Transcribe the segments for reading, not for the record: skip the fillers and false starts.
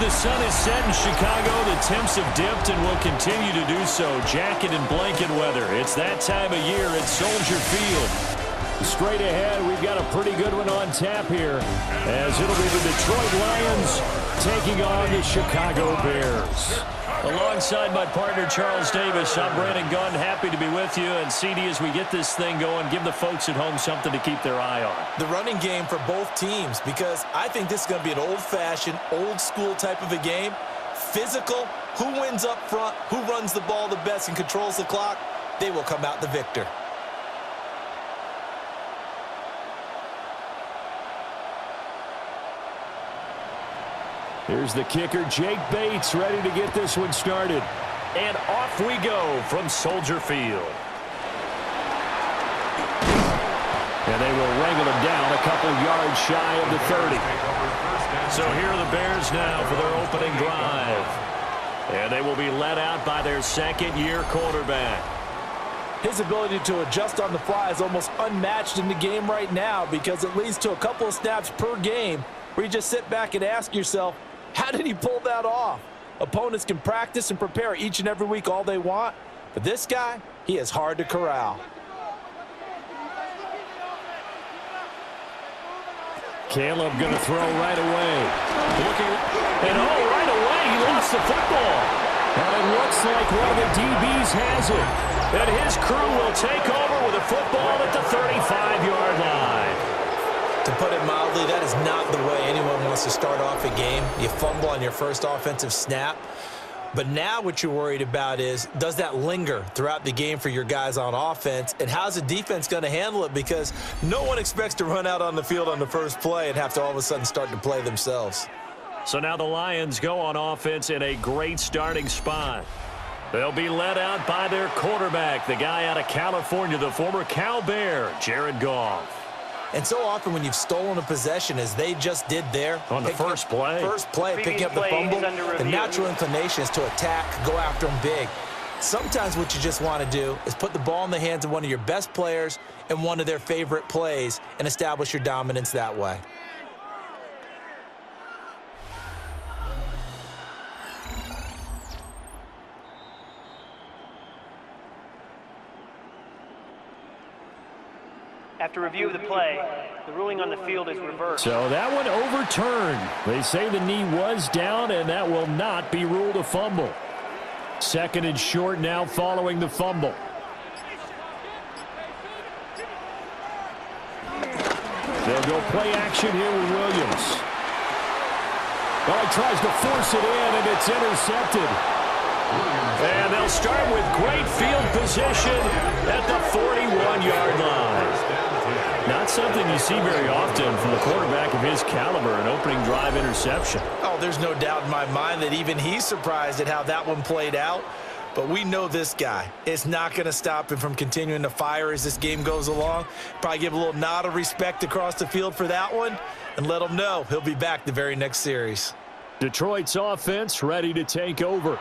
The sun is set in Chicago. The temps have dipped and will continue to do so. Jacket and blanket weather. It's that time of year at Soldier Field. Straight ahead, we've got a pretty good one on tap here, as it'll be the Detroit Lions taking on the Chicago Bears. Alongside my partner, Charles Davis, I'm Brandon Gunn. Happy to be with you. And, CD, as we get this thing going, give the folks at home something to keep their eye on. The running game for both teams, because I think this is going to be an old-fashioned, old-school type of a game. Physical, who wins up front, who runs the ball the best and controls the clock, they will come out the victor. Here's the kicker, Jake Bates, ready to get this one started. And off we go from Soldier Field. And they will wrangle him down a couple yards shy of the 30. So here are the Bears now for their opening drive. And they will be led out by their second-year quarterback. His ability to adjust on the fly is almost unmatched in the game right now, because it leads to a couple of snaps per game where you just sit back and ask yourself, how did he pull that off? Opponents can practice and prepare each and every week all they want, but this guy, he is hard to corral. Caleb going to throw right away. Right away, he lost the football. And it looks like one of the DBs has it. And his crew will take over with a football at the 35-yard line. To put it mildly, that is not the way anyone wants to start off a game. You fumble on your first offensive snap. But now what you're worried about is, does that linger throughout the game for your guys on offense? And how's the defense going to handle it? Because no one expects to run out on the field on the first play and have to all of a sudden start to play themselves. So now the Lions go on offense in a great starting spot. They'll be led out by their quarterback, the guy out of California, the former Cal Bear, Jared Goff. And so often when you've stolen a possession, as they just did there, on the first play, picking up the fumble, the natural inclination is to attack, go after them big. Sometimes what you just want to do is put the ball in the hands of one of your best players in one of their favorite plays and establish your dominance that way. After review of the play, the ruling on the field is reversed. So that one overturned. They say the knee was down, and that will not be ruled a fumble. Second and short now following the fumble. They'll go play action here with Williams. Well, he tries to force it in, and it's intercepted. And they'll start with great field position at the 41-yard line. Not something you see very often from the quarterback of his caliber, an opening drive interception. Oh, there's no doubt in my mind that even he's surprised at how that one played out. But we know this guy is not going to stop him from continuing to fire as this game goes along. Probably give a little nod of respect across the field for that one and let him know he'll be back the very next series. Detroit's offense ready to take over.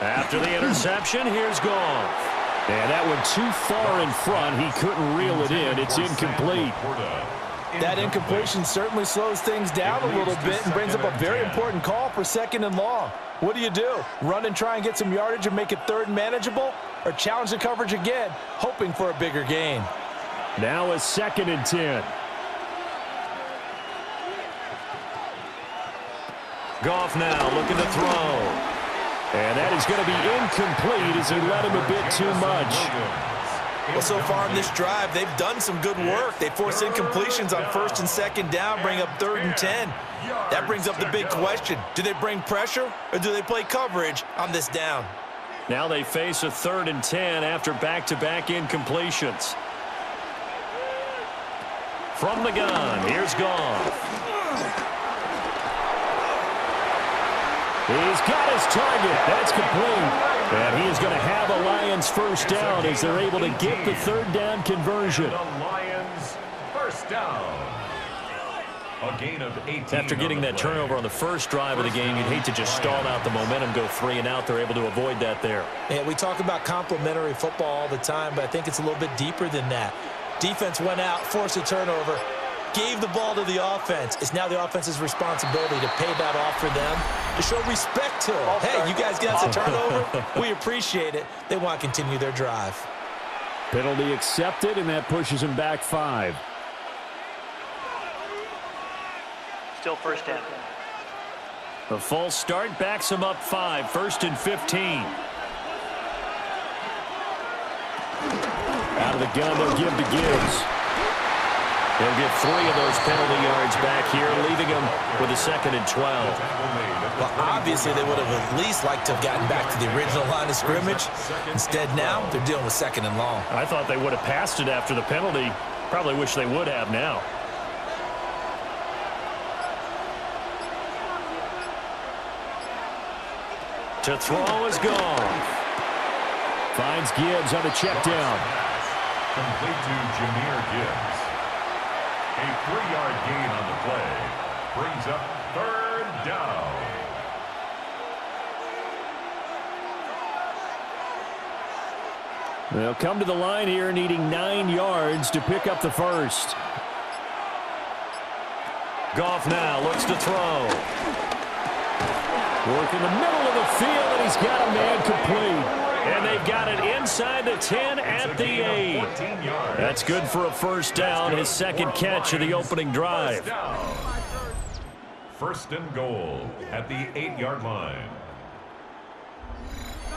After the interception, here's Goff. And that one too far in front. He couldn't reel it in. It's incomplete. That incompletion certainly slows things down a little bit and brings up a very important call for second and long. What do? Run and try and get some yardage and make it third and manageable? Or challenge the coverage again, hoping for a bigger gain? Now a second and 10. Goff now looking to throw. And that is going to be incomplete as he let him a bit too much. Well, so far in this drive, they've done some good work. They force incompletions on first and second down, bring up third and 10. That brings up the big question. Do they bring pressure or do they play coverage on this down? Now they face a third and 10 after back-to-back incompletions. From the gun, here's Goff. He's got his target. That's complete. And he is going to have a Lions nice first down as they're able to get the third down conversion. The Lions first down. A gain of 18. After getting that turnover on the first drive of the game, you'd hate to just stall out the momentum, go 3 and out. They're able to avoid that there. Yeah, we talk about complementary football all the time, but I think it's a little bit deeper than that. Defense went out, forced a turnover, gave the ball to the offense. It's now the offense's responsibility to pay that off for them, to show respect to them. Hey, you guys got the turnover? We appreciate it. They want to continue their drive. Penalty accepted, and that pushes them back 5. Still first down. The false start backs them up 5, 1st and 15. Out of the gun, they'll give to Gibbs. They'll get 3 of those penalty yards back here, leaving them with a 2nd and 12. Well, obviously, they would have at least liked to have gotten back to the original line of scrimmage. Instead, now, they're dealing with 2nd and long. I thought they would have passed it after the penalty. Probably wish they would have now. To throw is gone. Finds Gibbs on the check down. Complete to Jahmyr Gibbs. A 3-yard gain on the play. Brings up 3rd down. They'll come to the line here needing 9 yards to pick up the first. Goff now looks to throw. Work in the middle of the field, and he's got a man complete. And they've got it inside the 10 at the 8. That's good for a first down, his 2nd catch of the opening drive. 1st and goal at the 8-yard line.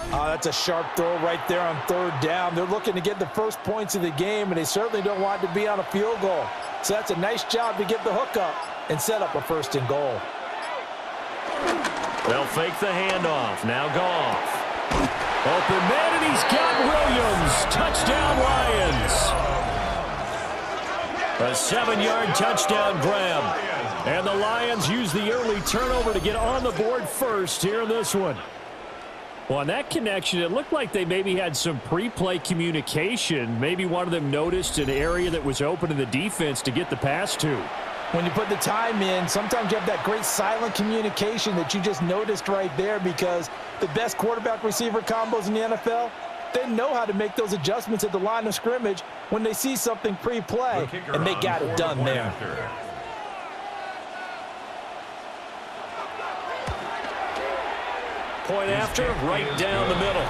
That's a sharp throw right there on 3rd down. They're looking to get the first points of the game, and they certainly don't want to be on a field goal. So that's a nice job to get the hook up and set up a 1st and goal. They'll fake the handoff. Now Goff. Open man, and he's got Williams. Touchdown, Lions. A 7-yard touchdown grab. And the Lions use the early turnover to get on the board first here in this one. Well, on that connection, it looked like they maybe had some pre-play communication. Maybe one of them noticed an area that was open in the defense to get the pass to. When you put the time in, sometimes you have that great silent communication that you just noticed right there, because the best quarterback-receiver combos in the NFL, they know how to make those adjustments at the line of scrimmage when they see something pre-play, and they got it done there. Point after, right down the middle.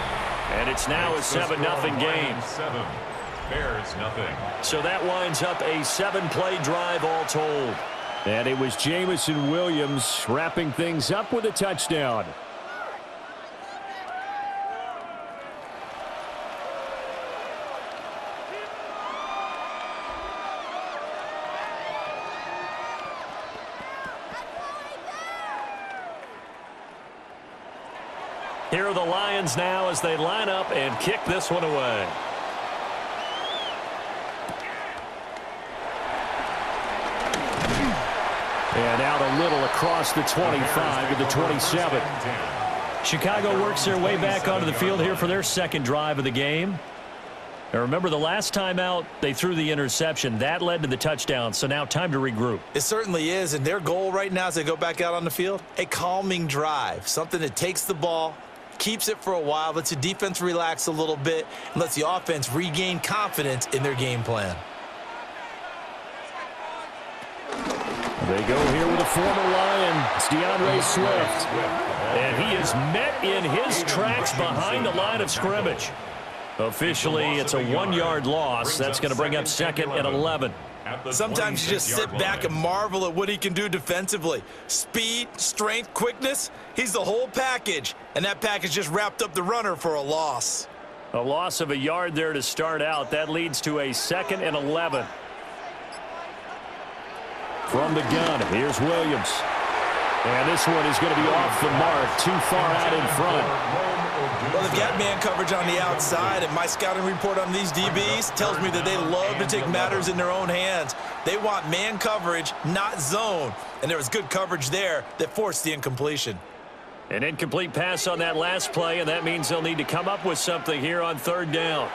And it's now a 7-0 game. 7. Bears nothing. So that winds up a 7-play drive all told. And it was Jamison Williams wrapping things up with a touchdown. Here are the Lions now as they line up and kick this one away. And out a little across the 25 to the 27. Chicago works their way back onto the field here for their 2nd drive of the game. Now remember, the last time out, they threw the interception. That led to the touchdown, so now time to regroup. It certainly is, and their goal right now as they go back out on the field, a calming drive, something that takes the ball, keeps it for a while, lets the defense relax a little bit, and lets the offense regain confidence in their game plan. They go here with a former Lion. It's DeAndre Swift. And he is met in his tracks behind the line of scrimmage. Officially, it's a 1-yard loss. That's going to bring up 2nd and 11. Sometimes you just sit back and marvel at what he can do defensively. Speed, strength, quickness, he's the whole package. And that package just wrapped up the runner for a loss. A loss of a yard there to start out. That leads to a 2nd and 11. From the gun, here's Williams. And this one is going to be off the mark, too far out in front. Well, they've got man coverage on the outside, and my scouting report on these DBs tells me that they love to take matters in their own hands. They want man coverage, not zone. And there was good coverage there that forced the incompletion. An incomplete pass on that last play, and that means they'll need to come up with something here on third down.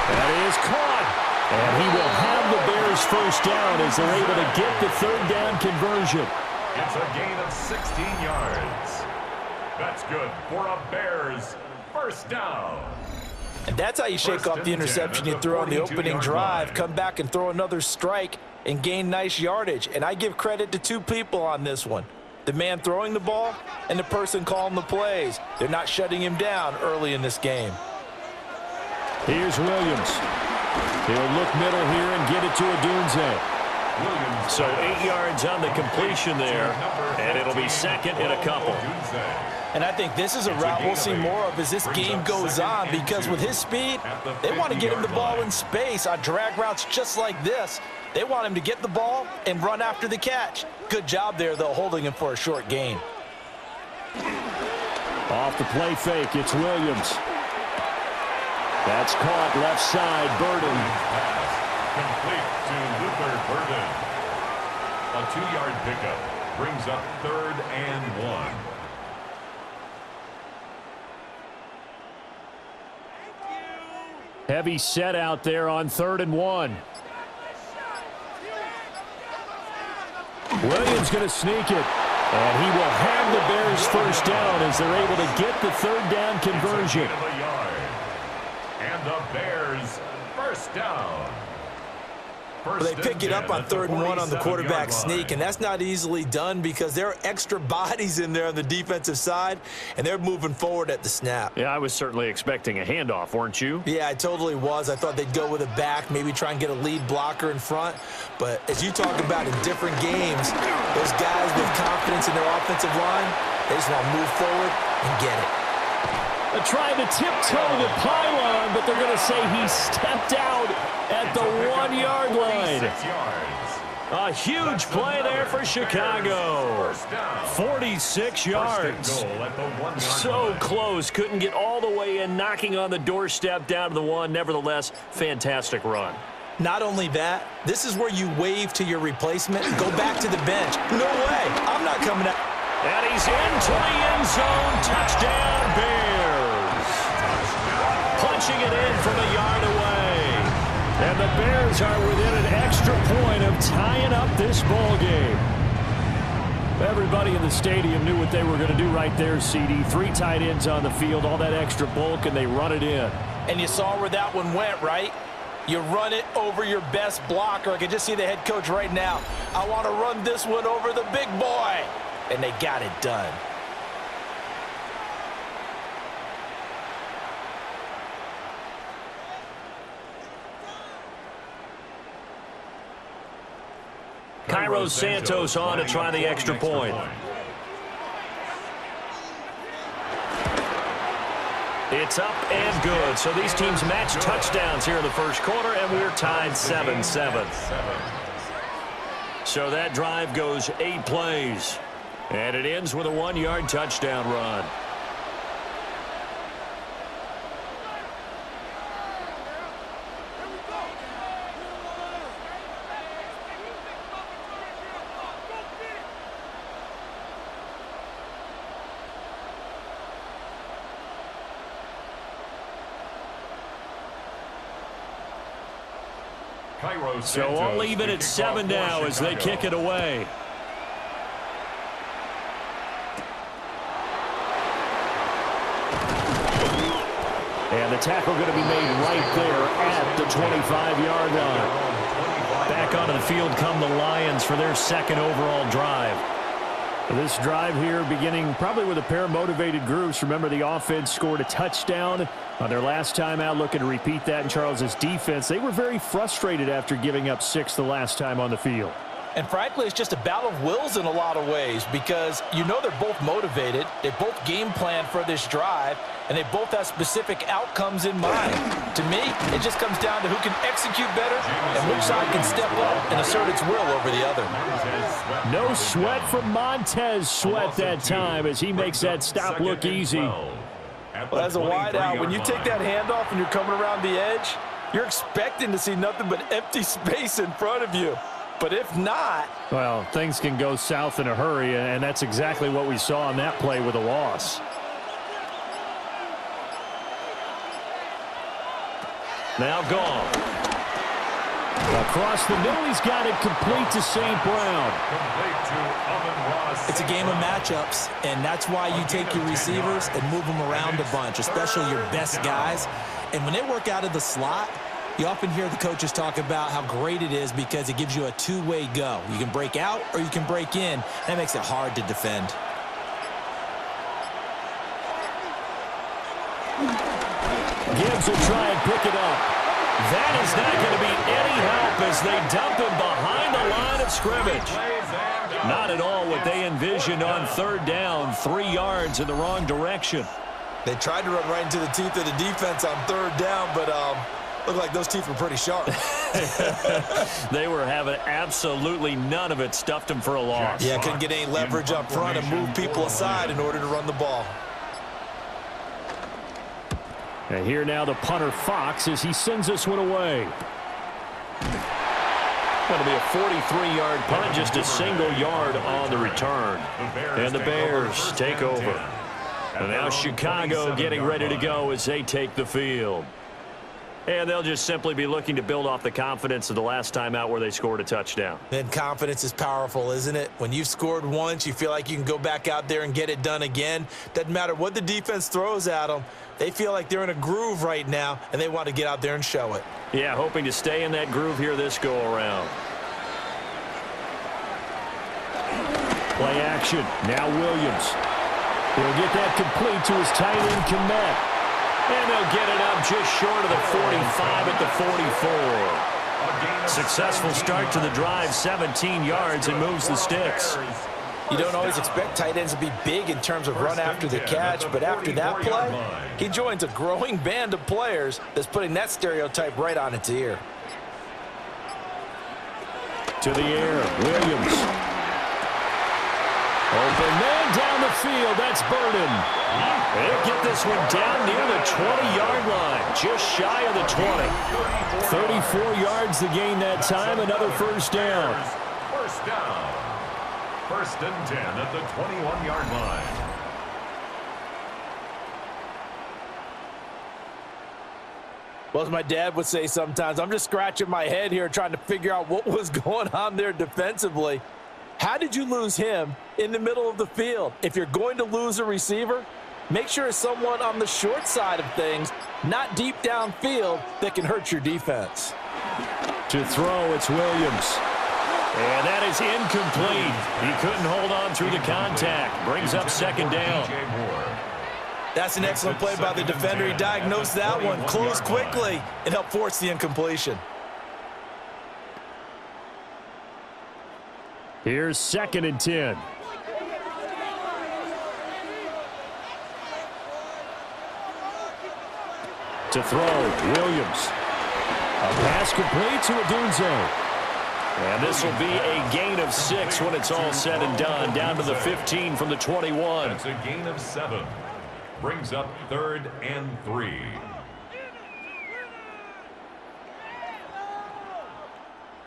That is caught. And he will have the Bears first down as they're able to get the third down conversion. It's a gain of 16 yards. That's good for a Bears first down. And that's how you shake off the interception you threw on the opening drive, come back and throw another strike and gain nice yardage. And I give credit to two people on this one. The man throwing the ball and the person calling the plays. They're not shutting him down early in this game. Here's Williams. He'll look middle here and get it to Odunze. So 8 yards on the completion there, and it'll be second and a couple. And I think this is a route we'll see more of as this game goes on, because with his speed, they want to get him the ball in space on drag routes just like this. They want him to get the ball and run after the catch. Good job there, though, holding him for a short gain. Off the play fake, it's Williams. That's caught left side, Burden. Complete to Luther Burden. A 2-yard pickup brings up 3rd and 1. Heavy set out there on 3rd and 1. Williams going to sneak it. And he will have the Bears first down as they're able to get the third down conversion. And the Bears first down. They pick it up on 3rd and 1 on the quarterback sneak, and that's not easily done because there are extra bodies in there on the defensive side, and they're moving forward at the snap. Yeah, I was certainly expecting a handoff, weren't you? Yeah, I totally was. I thought they'd go with a back, maybe try and get a lead blocker in front. But as you talk about in different games, those guys with confidence in their offensive line, they just want to move forward and get it. They're trying to tiptoe the pylon, but they're going to say he stepped out at the 1-yard line. A huge play there for Chicago. 46 yards. So close. Couldn't get all the way in, knocking on the doorstep down to the 1. Nevertheless, fantastic run. Not only that, this is where you wave to your replacement, go back to the bench. No way. I'm not coming out. And he's into the end zone. Touchdown, Bears. Punching it in from a yard away. And the Bears are within an extra point of tying up this ball game. Everybody in the stadium knew what they were going to do right there, CD. 3 tight ends on the field, all that extra bulk, and they run it in. And you saw where that one went, right? You run it over your best blocker. I can just see the head coach right now. I want to run this one over the big boy. And they got it done. Cairo Santos on to try the extra point. It's up and good. So these teams match touchdowns here in the first quarter, and we're tied 7-7. So that drive goes 8 plays. And it ends with a 1-yard touchdown run. So all even at 7 now as they kick it away. And the tackle going to be made right there at the 25-yard line. Back onto the field come the Lions for their second overall drive. This drive here beginning probably with a pair of motivated groups. Remember, the offense scored a touchdown on their last time out, looking to repeat that in Charles's defense. They were very frustrated after giving up 6 the last time on the field. And frankly, it's just a battle of wills in a lot of ways because you know they're both motivated. They both game plan for this drive, and they both have specific outcomes in mind. To me, it just comes down to who can execute better and which side can step up and assert its will over the other. No sweat from Montez Sweat that time as he makes that stop look easy. Well, as a wide out, when you take that handoff and you're coming around the edge, you're expecting to see nothing but empty space in front of you. But if not... Well, things can go south in a hurry, and that's exactly what we saw on that play with a loss. Now gone. Across the middle, he's got it complete to St. Brown. It's a game of matchups, and that's why you take your receivers and move them around a bunch, especially your best guys. And when they work out of the slot, you often hear the coaches talk about how great it is because it gives you a two-way go. You can break out or you can break in. That makes it hard to defend. Gibbs will try and pick it up. That is not going to be any help as they dump him behind the line of scrimmage. Not at all what they envisioned on third down, 3 yards in the wrong direction. They tried to run right into the teeth of the defense on third down, but looked like those teeth were pretty sharp. They were having absolutely none of it, stuffed him for a loss. Yeah, couldn't get any leverage up front and move people aside in order to run the ball. And here now the punter Fox as he sends this one away. Going to be a 43-yard punt, just a single yard on the return. And the Bears take over. And now Chicago getting ready to go as they take the field. And they'll just simply be looking to build off the confidence of the last time out where they scored a touchdown. And confidence is powerful, isn't it? When you've scored once, you feel like you can go back out there and get it done again. Doesn't matter what the defense throws at them. They feel like they're in a groove right now, and they want to get out there and show it. Yeah, hoping to stay in that groove here this go-around. Play action. Now Williams. He'll get that complete to his tight end, Kmet. And they'll get it up just short of the 45 at the 44. Successful start to the drive, 17 yards, and moves the sticks. You don't always expect tight ends to be big in terms of run after the catch, but after that play, he joins a growing band of players that's putting that stereotype right on its ear. To the air, Williams. Open man down the field, that's Burden. They'll get this one down near the 20-yard line, just shy of the 20. 34 yards the gain that time, another first down. First down. First and 10 at the 21-yard line. Well, as my dad would say sometimes, I'm just scratching my head here trying to figure out what was going on there defensively. How did you lose him in the middle of the field? If you're going to lose a receiver, make sure it's someone on the short side of things, not deep downfield, that can hurt your defense. To throw, it's Williams. And that is incomplete. He couldn't hold on through the contact. Brings up second down. That's an excellent play by the defender. He diagnosed that one, closed quickly, and helped force the incompletion. Here's second and 10. To throw, Williams. A pass complete to Odunze. And this will be a gain of 6 when it's all said and done. Down to the 15 from the 21. That's a gain of 7. Brings up 3rd and 3.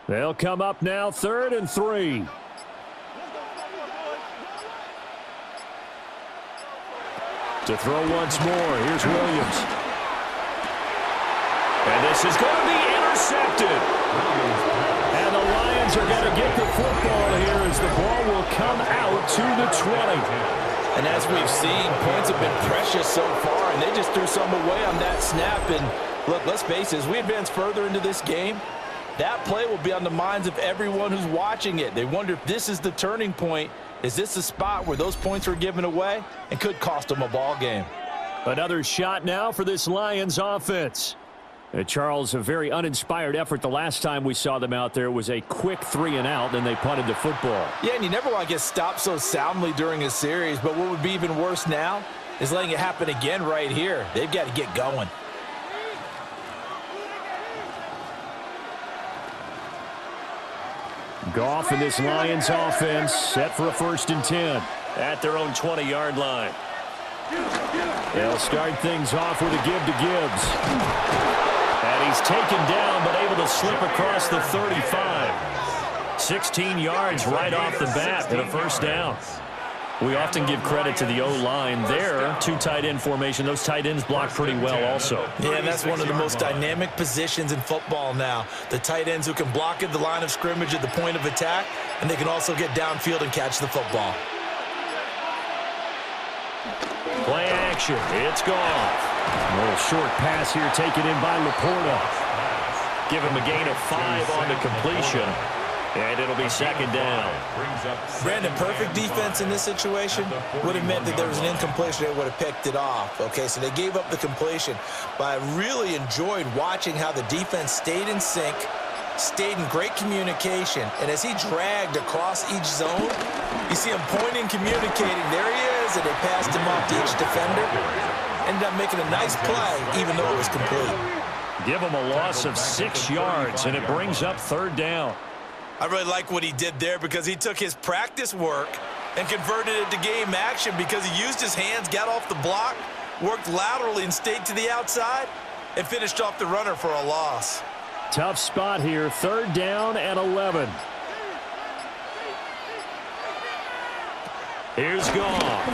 They'll come up now 3rd and 3. To throw once more. Here's Williams. And this is going to be intercepted. And the Lions are going to get the football here as the ball will come out to the 20. And as we've seen, points have been precious so far, and they just threw some away on that snap. And look, let's face it, as we advance further into this game, that play will be on the minds of everyone who's watching it. They wonder if this is the turning point. Is this the spot where those points were given away and could cost them a ball game? Another shot now for this Lions offense. Charles, a very uninspired effort the last time we saw them out there. Was a quick 3 and out, then they punted the football. Yeah, and you never want to get stopped so soundly during a series, but what would be even worse now is letting it happen again right here. They've got to get going. Goff and this Lions offense set for a 1st and 10 at their own 20-yard line. They'll start things off with a give to Gibbs. And he's taken down but able to slip across the 35. 16 yards right off the bat and a first down. We often give credit to the O-line there. Two tight end formation. Those tight ends block pretty well also. Yeah, and that's one of the most dynamic positions in football now. The tight ends who can block at the line of scrimmage at the point of attack, and they can also get downfield and catch the football. Play action. It's gone. A little short pass here taken in by Laporta. Give him a gain of 5 on the completion. And it'll be second down. Brandon, perfect defense in this situation would have meant that there was an incompletion. They would have picked it off. Okay, so they gave up the completion. But I really enjoyed watching how the defense stayed in sync, stayed in great communication. And as he dragged across each zone, you see him pointing, communicating. There he is, and they passed him off to each defender. Ended up making a nice play, even though it was complete. Give him a loss of 6 yards, and it brings up third down. I really like what he did there because he took his practice work and converted it to game action because he used his hands, got off the block, worked laterally and stayed to the outside, and finished off the runner for a loss. Tough spot here, third down and 11. Here's Goff.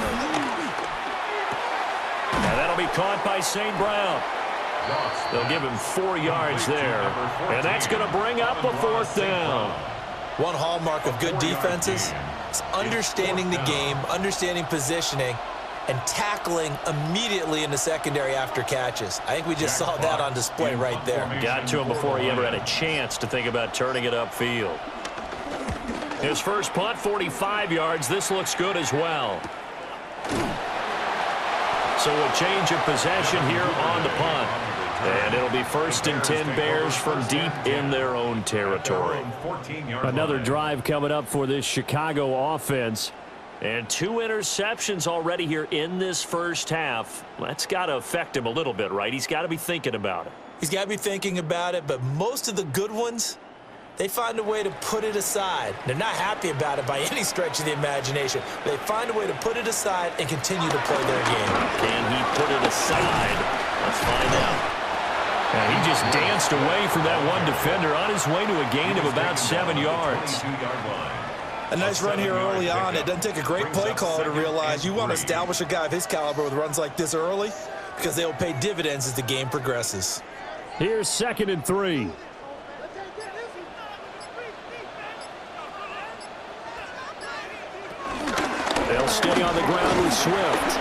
And that'll be caught by St. Brown. They'll give him 4 yards there, and that's going to bring up a fourth down. One hallmark of good defenses is understanding the game, understanding positioning, and tackling immediately in the secondary after catches. I think we just saw that on display right there. Got to him before he ever had a chance to think about turning it upfield. His first punt, 45 yards. This looks good as well. So a change of possession here on the punt. And it'll be 1st and 10 Bears from deep in their own territory. Another drive coming up for this Chicago offense. And 2 interceptions already here in this first half. That's got to affect him a little bit, right? He's got to be thinking about it. He's got to be thinking about it, but most of the good ones, they find a way to put it aside. They're not happy about it by any stretch of the imagination. They find a way to put it aside and continue to play their game. Can he put it aside? Let's find out. And he just danced away from that one defender on his way to a gain of about 7 yards. A nice run here early on. It doesn't take a great play caller to realize you want to establish a guy of his caliber with runs like this early because they will pay dividends as the game progresses. Here's 2nd and 3. They'll stay on the ground with Swift.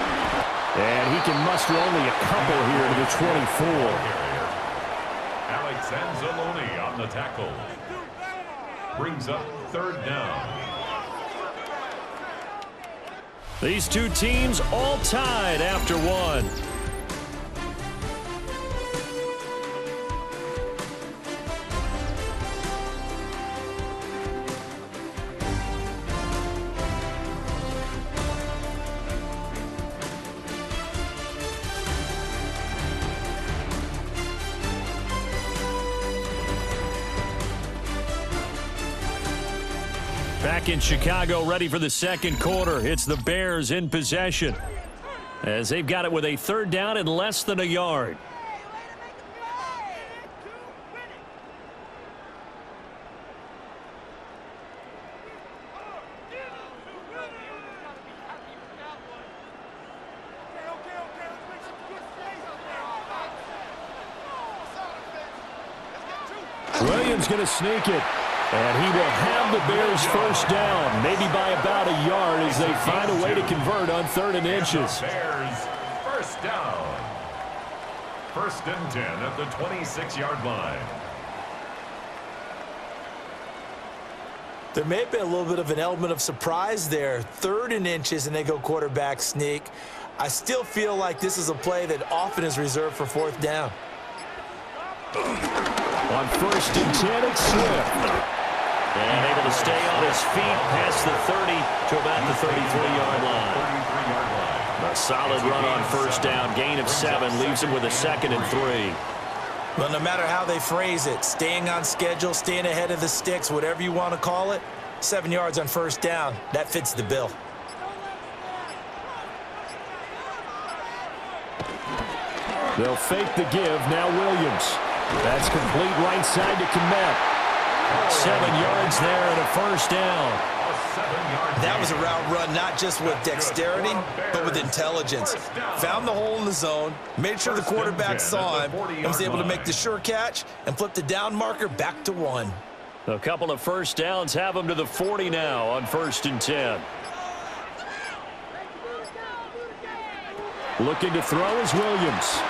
And he can muster only a couple here to the 24. Zanzalone on the tackle. Brings up third down. These two teams all tied after one. Back in Chicago, ready for the second quarter. It's the Bears in possession as they've got it with a third down and less than a yard. Williams going to sneak it. And he will have the Bears first down, maybe by about a yard as they find a way to convert on 3rd and inches. Bears first down. 1st and 10 at the 26-yard line. There may have been a little bit of an element of surprise there. 3rd and inches, and they go quarterback sneak. I still feel like this is a play that often is reserved for 4th down. On 1st and 10, it's Swift. And able to stay on his feet past the 30 to about the 33-yard line. A solid run on 1st down. Gain of 7 leaves him with a 2nd and 3. Well, no matter how they phrase it, staying on schedule, staying ahead of the sticks, whatever you want to call it, 7 yards on 1st down, that fits the bill. They'll fake the give. Now Williams. That's complete right side to Kmet. 7 yards there and a first down. That was a route run not just with dexterity, but with intelligence. Found the hole in the zone, made sure the quarterback saw him, and was able to make the sure catch and flip the down marker back to 1. A couple of first downs have them to the 40 now on 1st and 10. Looking to throw is Williams.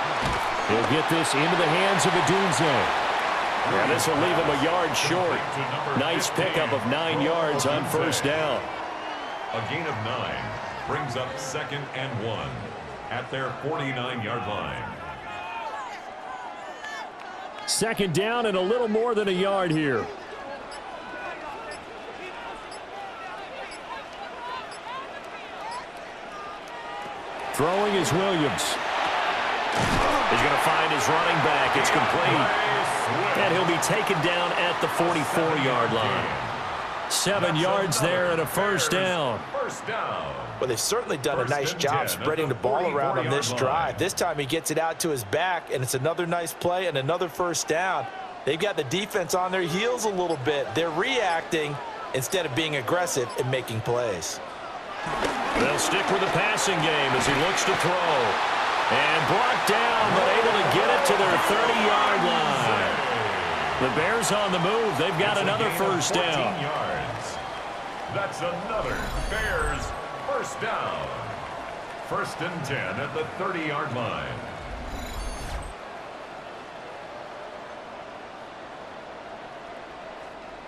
He'll get this into the hands of Adunze. Yeah, this will leave him a yard short. Nice pickup of 9 yards on first down. A gain of 9 brings up 2nd and 1 at their 49-yard line. 2nd down and a little more than a yard here. Throwing is Williams. He's going to find his running back. It's complete. And he'll be taken down at the 44-yard line. 7 yards there and a first down. Well, they've certainly done a nice job spreading the ball around on this drive. This time he gets it out to his back, and it's another nice play and another first down. They've got the defense on their heels a little bit. They're reacting instead of being aggressive and making plays. They'll stick with the passing game as he looks to throw. And blocked down, but able to get it to their 30-yard line. The Bears on the move. They've got another first down. Yards. That's another Bears first down. 1st and 10 at the 30-yard line.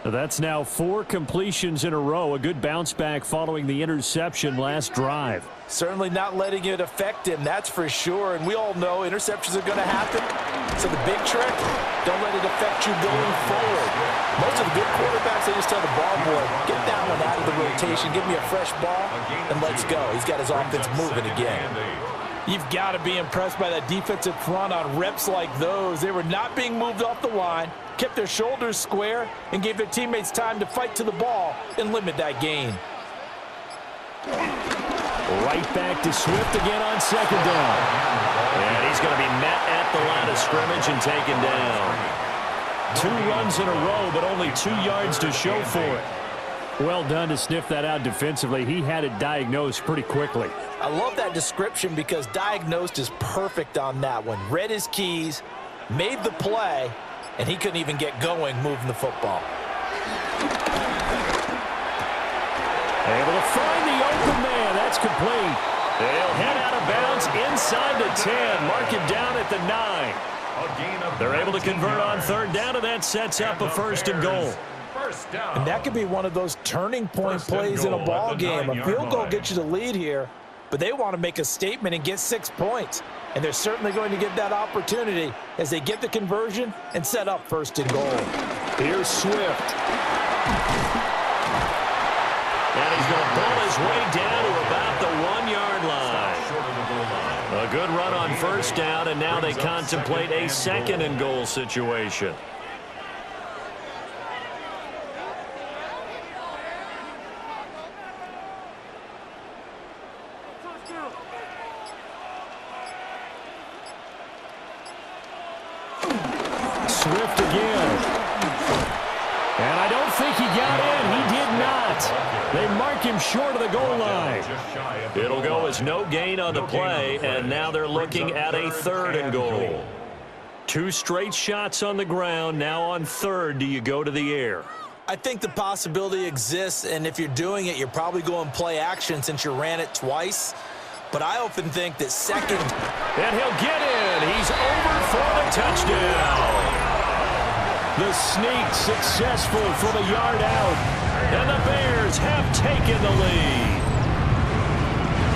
That's now 4 completions in a row. A good bounce back following the interception last drive. Certainly not letting it affect him, that's for sure. And we all know interceptions are going to happen. So the big trick, don't let it affect you going forward. Most of the good quarterbacks, they just tell the ball boy, get that one out of the rotation, give me a fresh ball, and let's go. He's got his offense moving again. You've got to be impressed by that defensive front on reps like those. They were not being moved off the line, kept their shoulders square, and gave their teammates time to fight to the ball and limit that gain. Right back to Swift again on 2nd down. And he's going to be met at the line of scrimmage and taken down. 2 runs in a row, but only 2 yards to show for it. Well done to sniff that out defensively. He had it diagnosed pretty quickly. I love that description because diagnosed is perfect on that one. Read his keys, made the play, and he couldn't even get going moving the football. Able to find the open man. That's complete. They'll head out of bounds inside the 10. Mark him down at the 9. They're able to convert on 3rd down, and that sets up a 1st and goal. And that could be one of those turning point plays in a ball game. A field goal gets you the lead here, but they want to make a statement and get 6 points. And they're certainly going to get that opportunity as they get the conversion and set up 1st and goal. Here's Swift. And he's going to pull his way down to about the 1-yard line. A good run on 1st down, and now they contemplate a 2nd and goal situation. Swift again. And I don't think he got in. He did not. They mark him short of the goal line. It'll go as no gain on the play, and now they're looking at a 3rd and goal. 2 straight shots on the ground. Now on 3rd, do you go to the air? I think the possibility exists, and if you're doing it, you're probably going play action since you ran it twice. But I often think that 2nd. And he'll get in. He's over for the touchdown. The sneak successful from a yard out. And the Bears have taken the lead.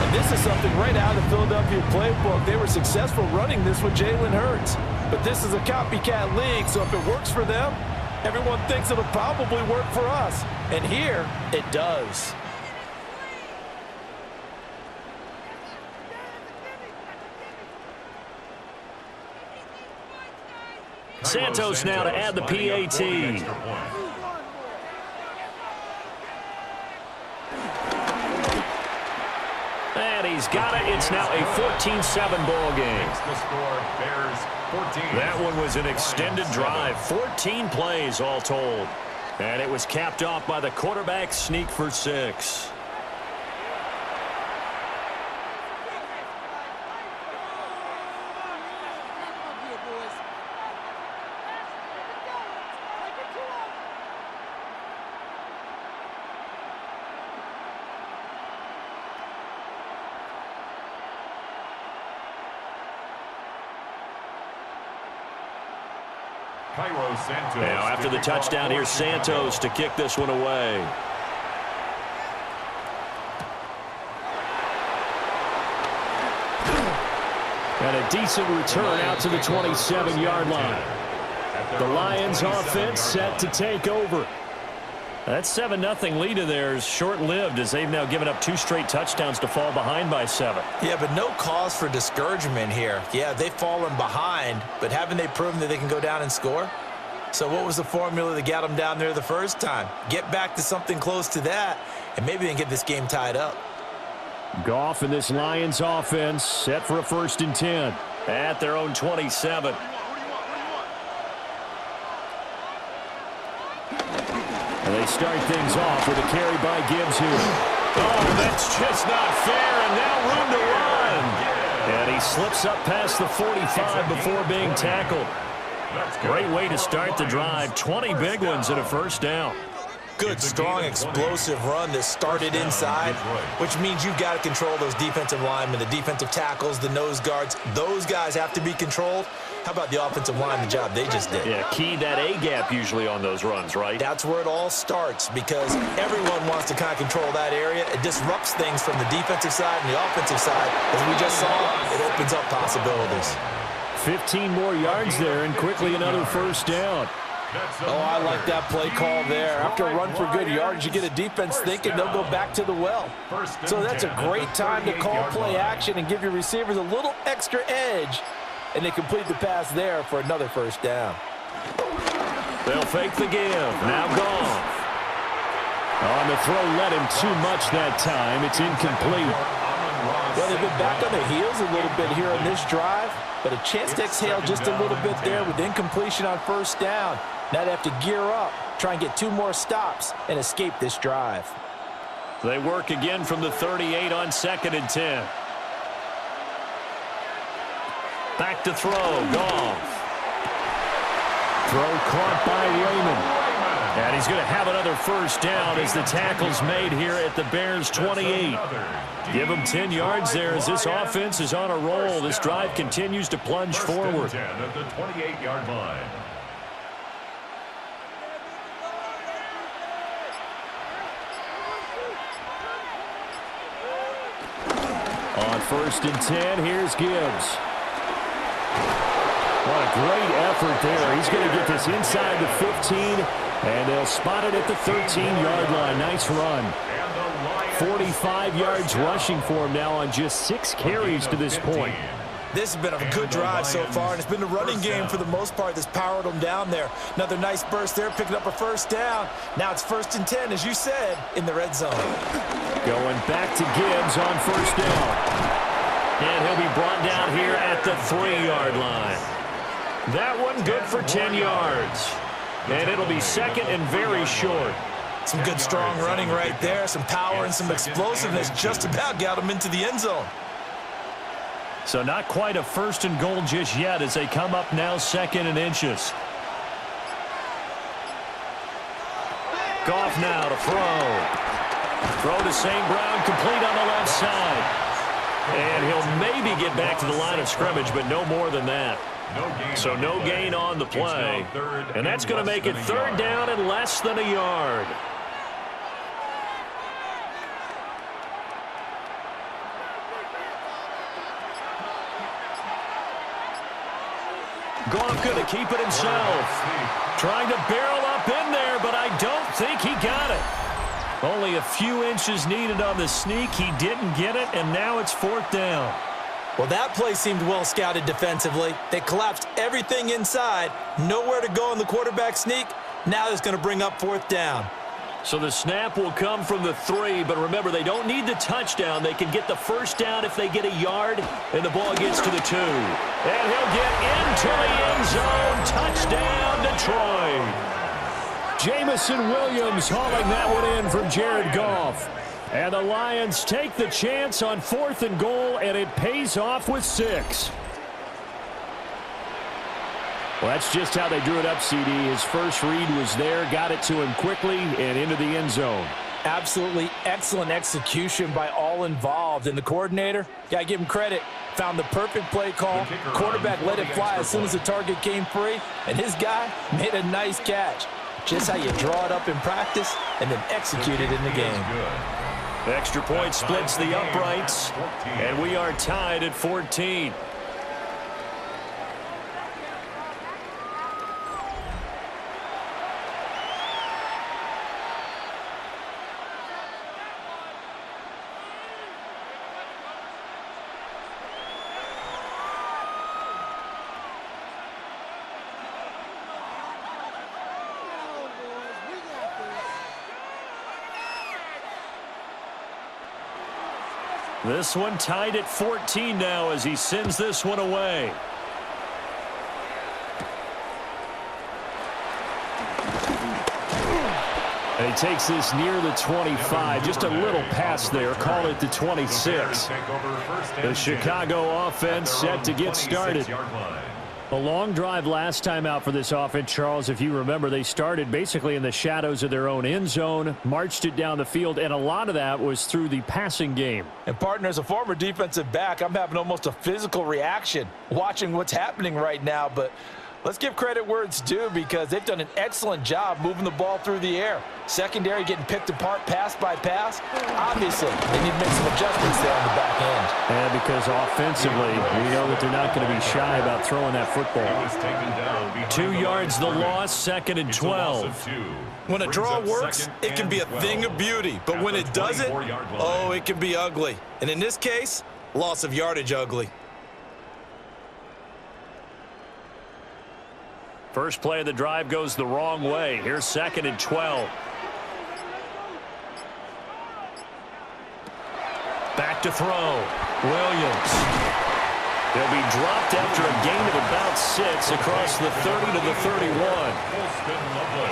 And this is something right out of the Philadelphia playbook. They were successful running this with Jalen Hurts. But this is a copycat league, so if it works for them, everyone thinks it'll probably work for us. And here, it does. Santos now to add the PAT. And he's got it. It's now a 14-7 ball game. That one was an extended drive. 14 plays all told. And it was capped off by the quarterback sneak for 6. Now, after the touchdown, here's Santos to kick this one away. And a decent return out to the 27-yard line. The Lions offense set to take over. That 7-0 lead of theirs short-lived as they've now given up 2 straight touchdowns to fall behind by 7. Yeah, but no cause for discouragement here. Yeah, they've fallen behind, but haven't they proven that they can go down and score? So what was the formula that got them down there the first time? Get back to something close to that, and maybe they can get this game tied up. Goff and this Lions offense set for a 1st and 10 at their own 27. And they start things off with a carry by Gibbs here. Oh, that's just not fair, and now room to run. And he slips up past the 45 before being tackled. Great way to start the drive. 20 big ones and a 1st down. Good, strong, explosive run that started inside, which means you've got to control those defensive linemen, the defensive tackles, the nose guards. Those guys have to be controlled. How about the offensive line, the job they just did? Yeah, key that A-gap usually on those runs, right? That's where it all starts because everyone wants to kind of control that area. It disrupts things from the defensive side and the offensive side. As we just saw, it opens up possibilities. 15 more yards there and quickly another 1st down. Oh, I like that play call there. After a run for good yards, you get a defense thinking they'll go back to the well. So that's a great time to call play action and give your receivers a little extra edge. And they complete the pass there for another 1st down. They'll fake the give. Now Goff. On the throw, led him too much that time. It's incomplete. Well, they've been back on their heels a little bit here on this drive, but a chance to exhale just a little bit there with incompletion on 1st down. Now they have to gear up, try and get 2 more stops, and escape this drive. They work again from the 38 on 2nd and 10. Back to throw. Goff. Throw caught by Raymond. And he's going to have another 1st down as the tackle's made here at the Bears' 28. Give him 10 yards there as this offense is on a roll. This drive continues to plunge forward. 10 at the 28-yard line. On 1st and 10, here's Gibbs. What a great effort there. He's going to get this inside the 15, and they'll spot it at the 13-yard line. Nice run. 45 yards rushing for him now on just 6 carries to this point. This has been a good drive so far, and it's been the running game for the most part that's powered them down there. Another nice burst there, picking up a 1st down. Now it's 1st and 10, as you said, in the red zone. Going back to Gibbs on 1st down. And he'll be brought down here at the 3-yard line. That one good for 10 yards. And it'll be 2nd and very short. Some good, strong running right there. Some power and some explosiveness just about got him into the end zone. So not quite a 1st and goal just yet as they come up now 2nd and inches. Goff now to throw. Throw to St. Brown, complete on the left side. And he'll maybe get back to the line of scrimmage, but no more than that. So no gain on the play. And that's going to make it 3rd down and less than a yard. Goff going to keep it himself. Trying to barrel up in there, but I don't think he got it. Only a few inches needed on the sneak. He didn't get it, and now it's 4th down. Well, that play seemed well scouted defensively. They collapsed everything inside. Nowhere to go on the quarterback sneak. Now it's going to bring up 4th down. So the snap will come from the 3, but remember, they don't need the touchdown. They can get the 1st down if they get a yard, and the ball gets to the 2. And he'll get into the end zone. Touchdown, Detroit. Jamison Williams hauling that one in from Jared Goff. And the Lions take the chance on 4th and goal, and it pays off with 6. Well, that's just how they drew it up, CD. His first read was there, got it to him quickly, and into the end zone. Absolutely excellent execution by all involved. And the coordinator, got to give him credit, found the perfect play call. Quarterback let it fly as soon as the target came free, and his guy made a nice catch. Just how you draw it up in practice and then execute it in the game. Extra point splits the uprights, and we are tied at 14. This one tied at 14 now as he sends this one away. And he takes this near the 25. Just a little pass there. Call it the 26. The Chicago offense set to get started. A long drive last time out for this offense, Charles. If you remember, they started basically in the shadows of their own end zone, marched it down the field, and a lot of that was through the passing game. And, partner, as a former defensive back, I'm having almost a physical reaction watching what's happening right now. But let's give credit where it's due because they've done an excellent job moving the ball through the air. Secondary getting picked apart pass by pass. Obviously, they need to make some adjustments there on the back end. And because offensively, we know that they're not going to be shy about throwing that football. 2 yards the loss, 2nd and 12. When a draw works, it can be a thing of beauty. But when it doesn't, oh, it can be ugly. And in this case, loss of yardage ugly. First play of the drive goes the wrong way. Here's 2nd and 12. Back to throw. Williams. They'll be dropped after a gain of about 6 across the 30 to the 31.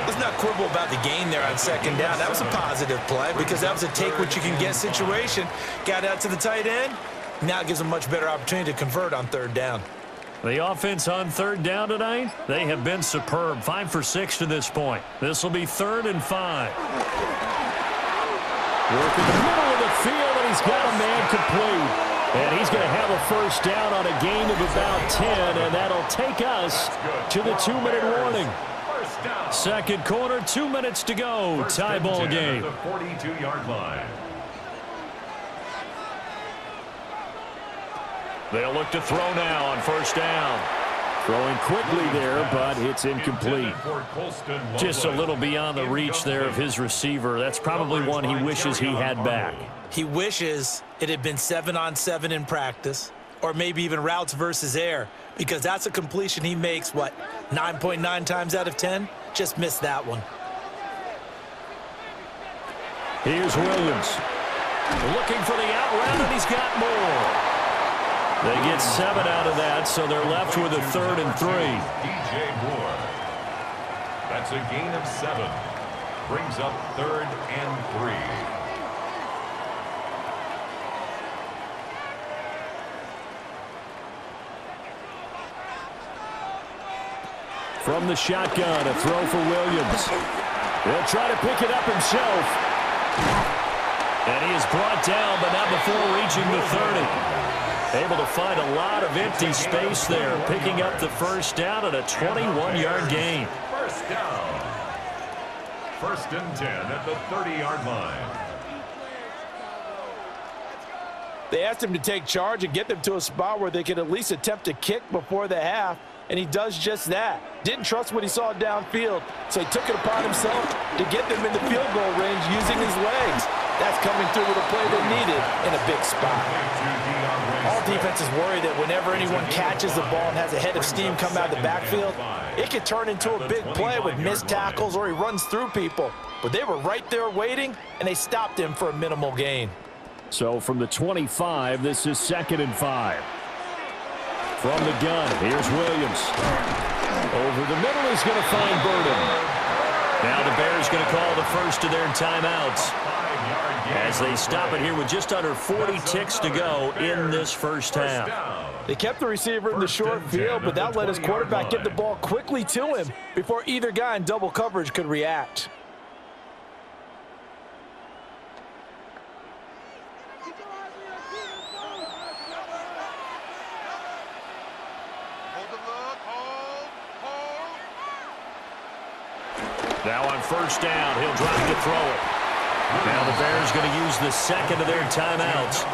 Let's not quibble about the gain there on 2nd down. That was a positive play because that was a take-what-you-can-get situation. Got out to the tight end. Now it gives them a much better opportunity to convert on 3rd down. The offense on 3rd down tonight, they have been superb. 5 for 6 to this point. This will be 3rd and 5. Work in the middle of the field, and he's got a man complete. And he's going to have a first down on a gain of about 10, and that'll take us to the 2-minute warning. 2nd quarter, 2 minutes to go. Tie ball game. 42-yard line. They'll look to throw now on 1st down. Throwing quickly there, but it's incomplete. Just a little beyond the reach there of his receiver. That's probably one he wishes he had back. He wishes it had been 7-on-7 in practice, or maybe even routes versus air, because that's a completion he makes, 9.9 times out of 10? Just missed that one. Here's Williams. Looking for the out route, and he's got more. They get 7 out of that, so they're left with a 3rd and 3. DJ Moore. That's a gain of 7. Brings up 3rd and 3. From the shotgun, a throw for Williams. He'll try to pick it up himself. And he is brought down, but not before reaching the 30. Able to find a lot of empty space there, picking up the first down at a 21-yard gain. First down. 1st and 10 at the 30-yard line. They asked him to take charge and get them to a spot where they could at least attempt to kick before the half, and he does just that. Didn't trust what he saw downfield, so he took it upon himself to get them in the field goal range using his legs. That's coming through with a play they needed in a big spot. All defenses worry that whenever anyone catches the ball and has a head of steam come out of the backfield, it could turn into a big play with missed tackles or he runs through people. But they were right there waiting, and they stopped him for a minimal gain. So from the 25, this is 2nd and 5. From the gun, here's Williams. Over the middle, he's going to find Burden. Now the Bears going to call the first of their timeouts as they stop it here with just under 40 ticks to go in this first half. They kept the receiver in the short field, but that let his quarterback get the ball quickly to him before either guy in double coverage could react. Now on first down, he'll drive to throw it. Now the Bears going to use the second of their timeouts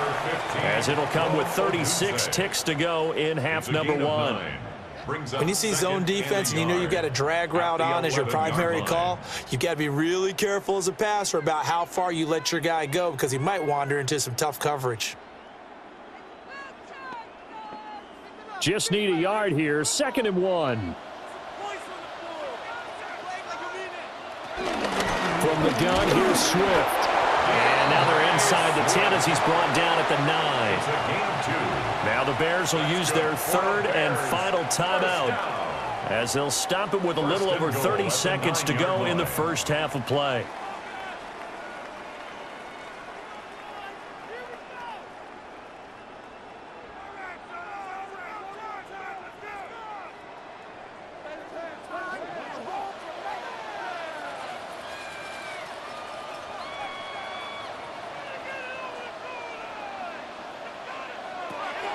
as it'll come with 36 ticks to go in half number one. When you see zone defense and you know you've got a drag route on as your primary call, you've got to be really careful as a passer about how far you let your guy go because he might wander into some tough coverage. Just need a yard here, 2nd and 1. From the gun, here's Swift. And now they're inside the 10 as he's brought down at the 9. Now the Bears will use their 3rd and final timeout as they'll stop it with a little over 30 seconds to go in the first half of play.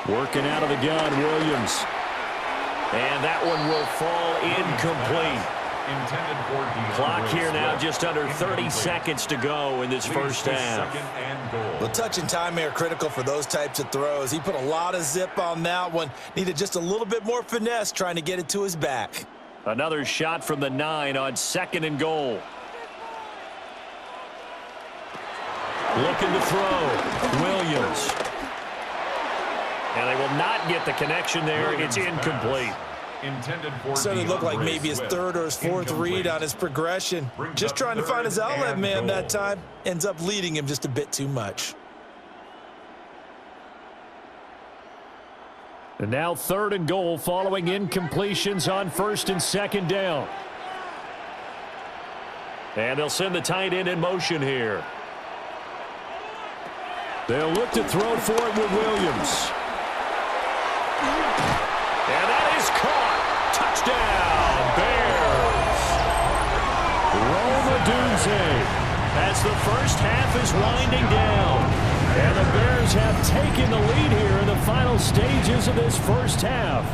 Working out of the gun, Williams. And that one will fall incomplete. Clock here now just under 30 seconds to go in this first half. Well, touch and timing are critical for those types of throws. He put a lot of zip on that one. Needed just a little bit more finesse trying to get it to his back. Another shot from the 9 on 2nd and goal. Looking to throw. Williams. And they will not get the connection there. It's incomplete. Certainly looked like maybe his 3rd or his 4th read on his progression. Just trying to find his outlet man that time. Ends up leading him just a bit too much. And now 3rd and goal following incompletions on 1st and 2nd down. And they'll send the tight end in motion here. They'll look to throw for it with Williams. And that is caught. Touchdown, Bears. Roma Dunze as the first half is winding down. And the Bears have taken the lead here in the final stages of this first half.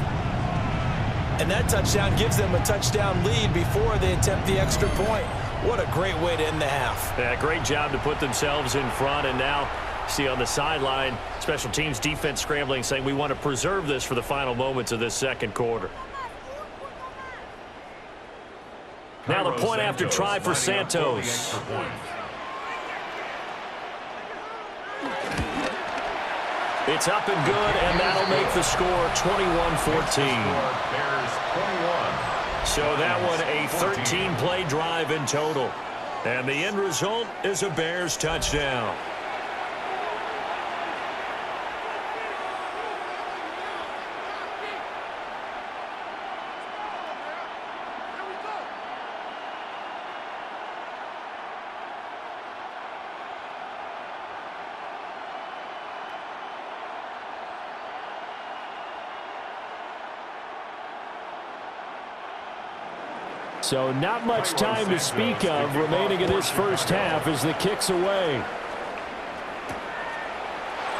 And that touchdown gives them a touchdown lead before they attempt the extra point. What a great way to end the half. Yeah, great job to put themselves in front, and now see on the sideline, special teams defense scrambling, saying we want to preserve this for the final moments of this second quarter. Now the point after try for Santos. It's up and good, and that'll make the score 21-14. So that one a 13-play drive in total. And the end result is a Bears touchdown. So not much time to speak of remaining in this first half as the kick's away.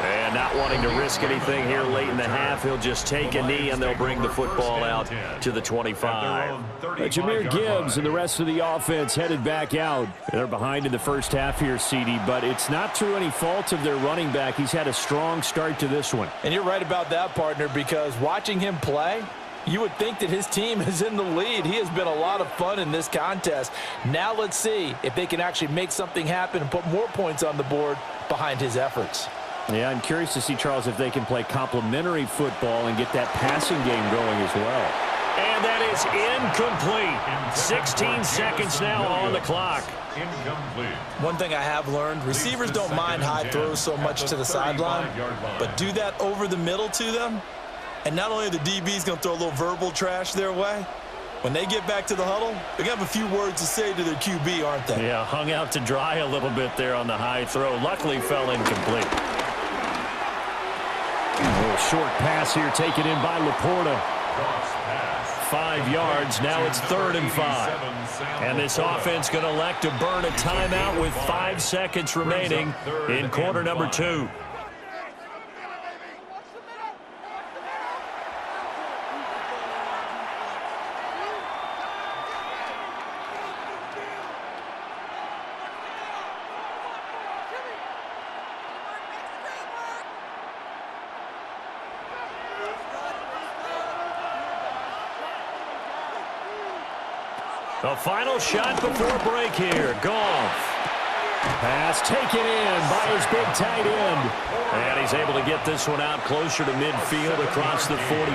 And not wanting to risk anything here late in the half, he'll just take a knee and they'll bring the football out to the 25. Jahmyr Gibbs and the rest of the offense headed back out. They're behind in the first half here, CD, but it's not through any fault of their running back. He's had a strong start to this one. And you're right about that, partner, because watching him play, you would think that his team is in the lead. He has been a lot of fun in this contest. Now let's see if they can actually make something happen and put more points on the board behind his efforts. Yeah, I'm curious to see, Charles, if they can play complementary football and get that passing game going as well. And that is incomplete. 16 seconds now on the clock. Incomplete. One thing I have learned, receivers don't mind high throws so much to the sideline, but do that over the middle to them, and not only are the DBs going to throw a little verbal trash their way, When they get back to the huddle, they're going to have a few words to say to their QB, aren't they? Yeah, hung out to dry a little bit there on the high throw. Luckily fell incomplete. A little short pass here taken in by Laporta. 5 yards. Now it's 3rd and 5. And this offense going to elect to burn a timeout with 5 seconds remaining in quarter number 2. The final shot before break here. Goff. Pass taken in by his big tight end. And he's able to get this one out closer to midfield across the 45.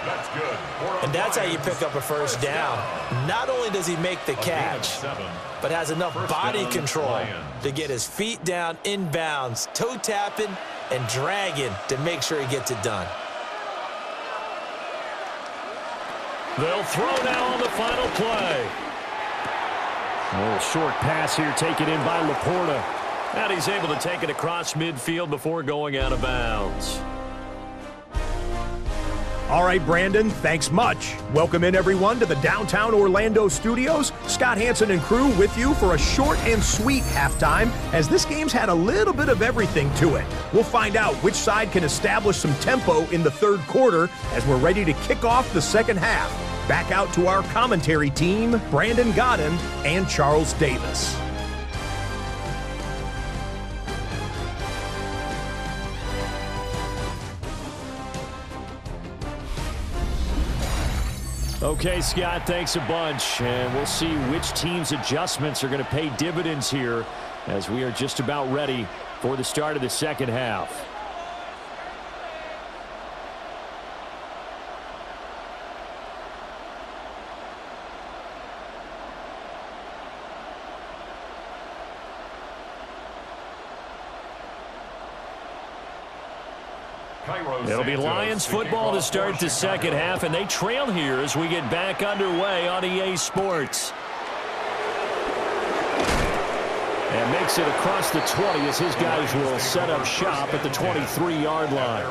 That's good. And that's how you pick up a first down. Not only does he make the catch, but has enough body control to get his feet down inbounds, toe tapping and dragging to make sure he gets it done. They'll throw now on the final play. A little short pass here taken in by Laporta. And he's able to take it across midfield before going out of bounds. All right, Brandon, thanks much. Welcome in, everyone, to the downtown Orlando studios. Scott Hansen and crew with you for a short and sweet halftime, as this game's had a little bit of everything to it. We'll find out which side can establish some tempo in the third quarter as we're ready to kick off the second half. Back out to our commentary team, Brandon Godden and Charles Davis. Okay, Scott, thanks a bunch. And we'll see which team's adjustments are going to pay dividends here as we are just about ready for the start of the second half. It'll be Lions football to start the second half, and they trail here as we get back underway on EA Sports. And makes it across the 20 as his guys will set up shop at the 23-yard line.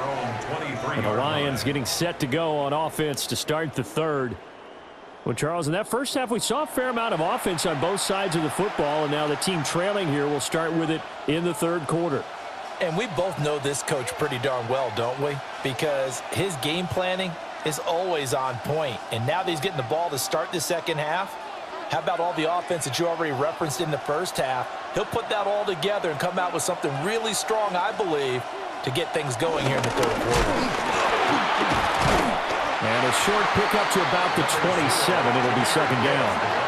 And the Lions getting set to go on offense to start the third. Well, Charles, in that first half, we saw a fair amount of offense on both sides of the football, and now the team trailing here will start with it in the third quarter. And we both know this coach pretty darn well, don't we? Because his game planning is always on point. And now that he's getting the ball to start the second half, how about all the offense that you already referenced in the first half? He'll put that all together and come out with something really strong, I believe, to get things going here in the third quarter. And a short pickup to about the 27. It'll be second down.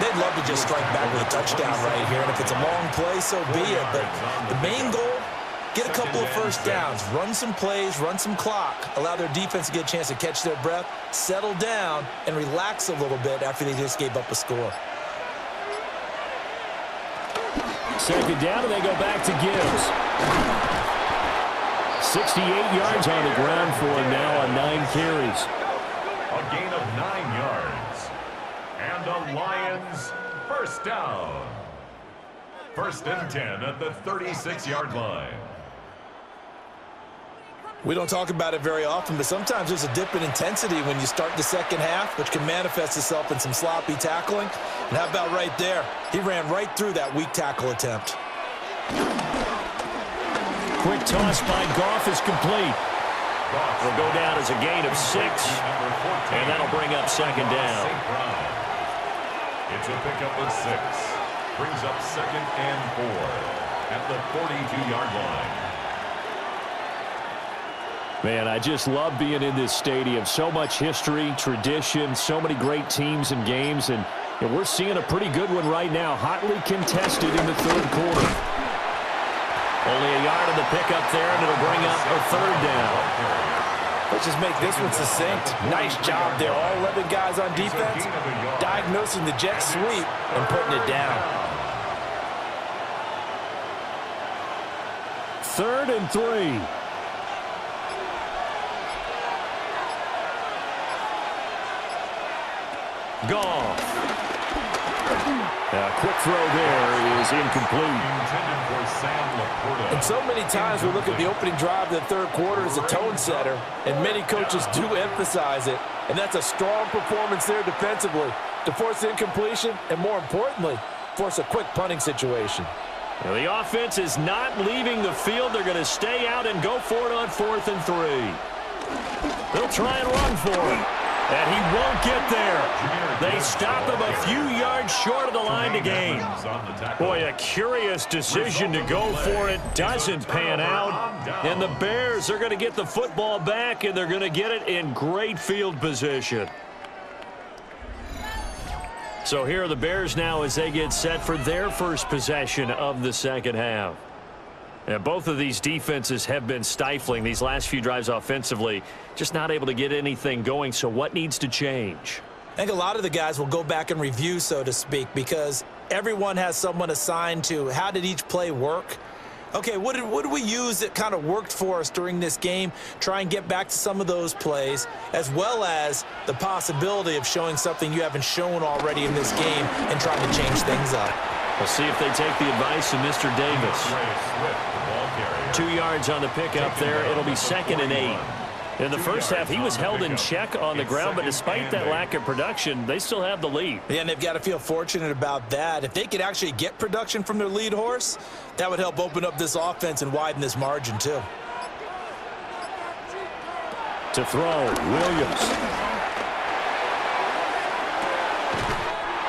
They'd love to just strike back with a touchdown right here, and if it's a long play, so be it. But the main goal, get a couple of first downs, run some plays, run some clock, allow their defense to get a chance to catch their breath, settle down, and relax a little bit after they just gave up a score. Second down, and they go back to Gibbs. 68 yards on the ground for him now on 9 carries. A gain of 9 yards. And the Lions first down. 1st and 10 at the 36-yard line. We don't talk about it very often, but sometimes there's a dip in intensity when you start the second half, which can manifest itself in some sloppy tackling. And how about right there? He ran right through that weak tackle attempt. Quick toss by Goff is complete. Will go down as a gain of 6, and that'll bring up second down. It's a pickup of 6. Brings up 2nd and 4 at the 42-yard line. Man, I just love being in this stadium. So much history, tradition, so many great teams and games, and we're seeing a pretty good one right now, hotly contested in the third quarter. Only a yard of the pickup there, and it'll bring up a third down. Let's just make this one succinct. Nice job there. All 11 guys on defense, diagnosing the jet sweep and putting it down. 3rd and 3. Goff. Quick throw there is incomplete. And so many times we look at the opening drive of the third quarter as a tone setter, and many coaches do emphasize it. And that's a strong performance there defensively to force incompletion and, more importantly, force a quick punting situation. Now, the offense is not leaving the field. They're going to stay out and go for it on 4th and 3. They'll try and run for it. And he won't get there. They stop him a few yards short of the line to gain. Boy, a curious decision to go for it. Doesn't pan out. And the Bears are going to get the football back, and they're going to get it in great field position. So here are the Bears now as they get set for their first possession of the second half. And both of these defenses have been stifling these last few drives offensively, just not able to get anything going. So what needs to change? I think a lot of the guys will go back and review, so to speak, because everyone has someone assigned to how did each play work. Okay, what did we use that kind of worked for us during this game? Try and get back to some of those plays, as well as the possibility of showing something you haven't shown already in this game and trying to change things up. We'll see if they take the advice of Mr. Davis. 2 yards on the pickup there. It'll be 2nd and 8. In the first half, he was held in check on the ground, but despite that lack of production, they still have the lead. Yeah, and they've got to feel fortunate about that. If they could actually get production from their lead horse, that would help open up this offense and widen this margin, too. To throw, Williams.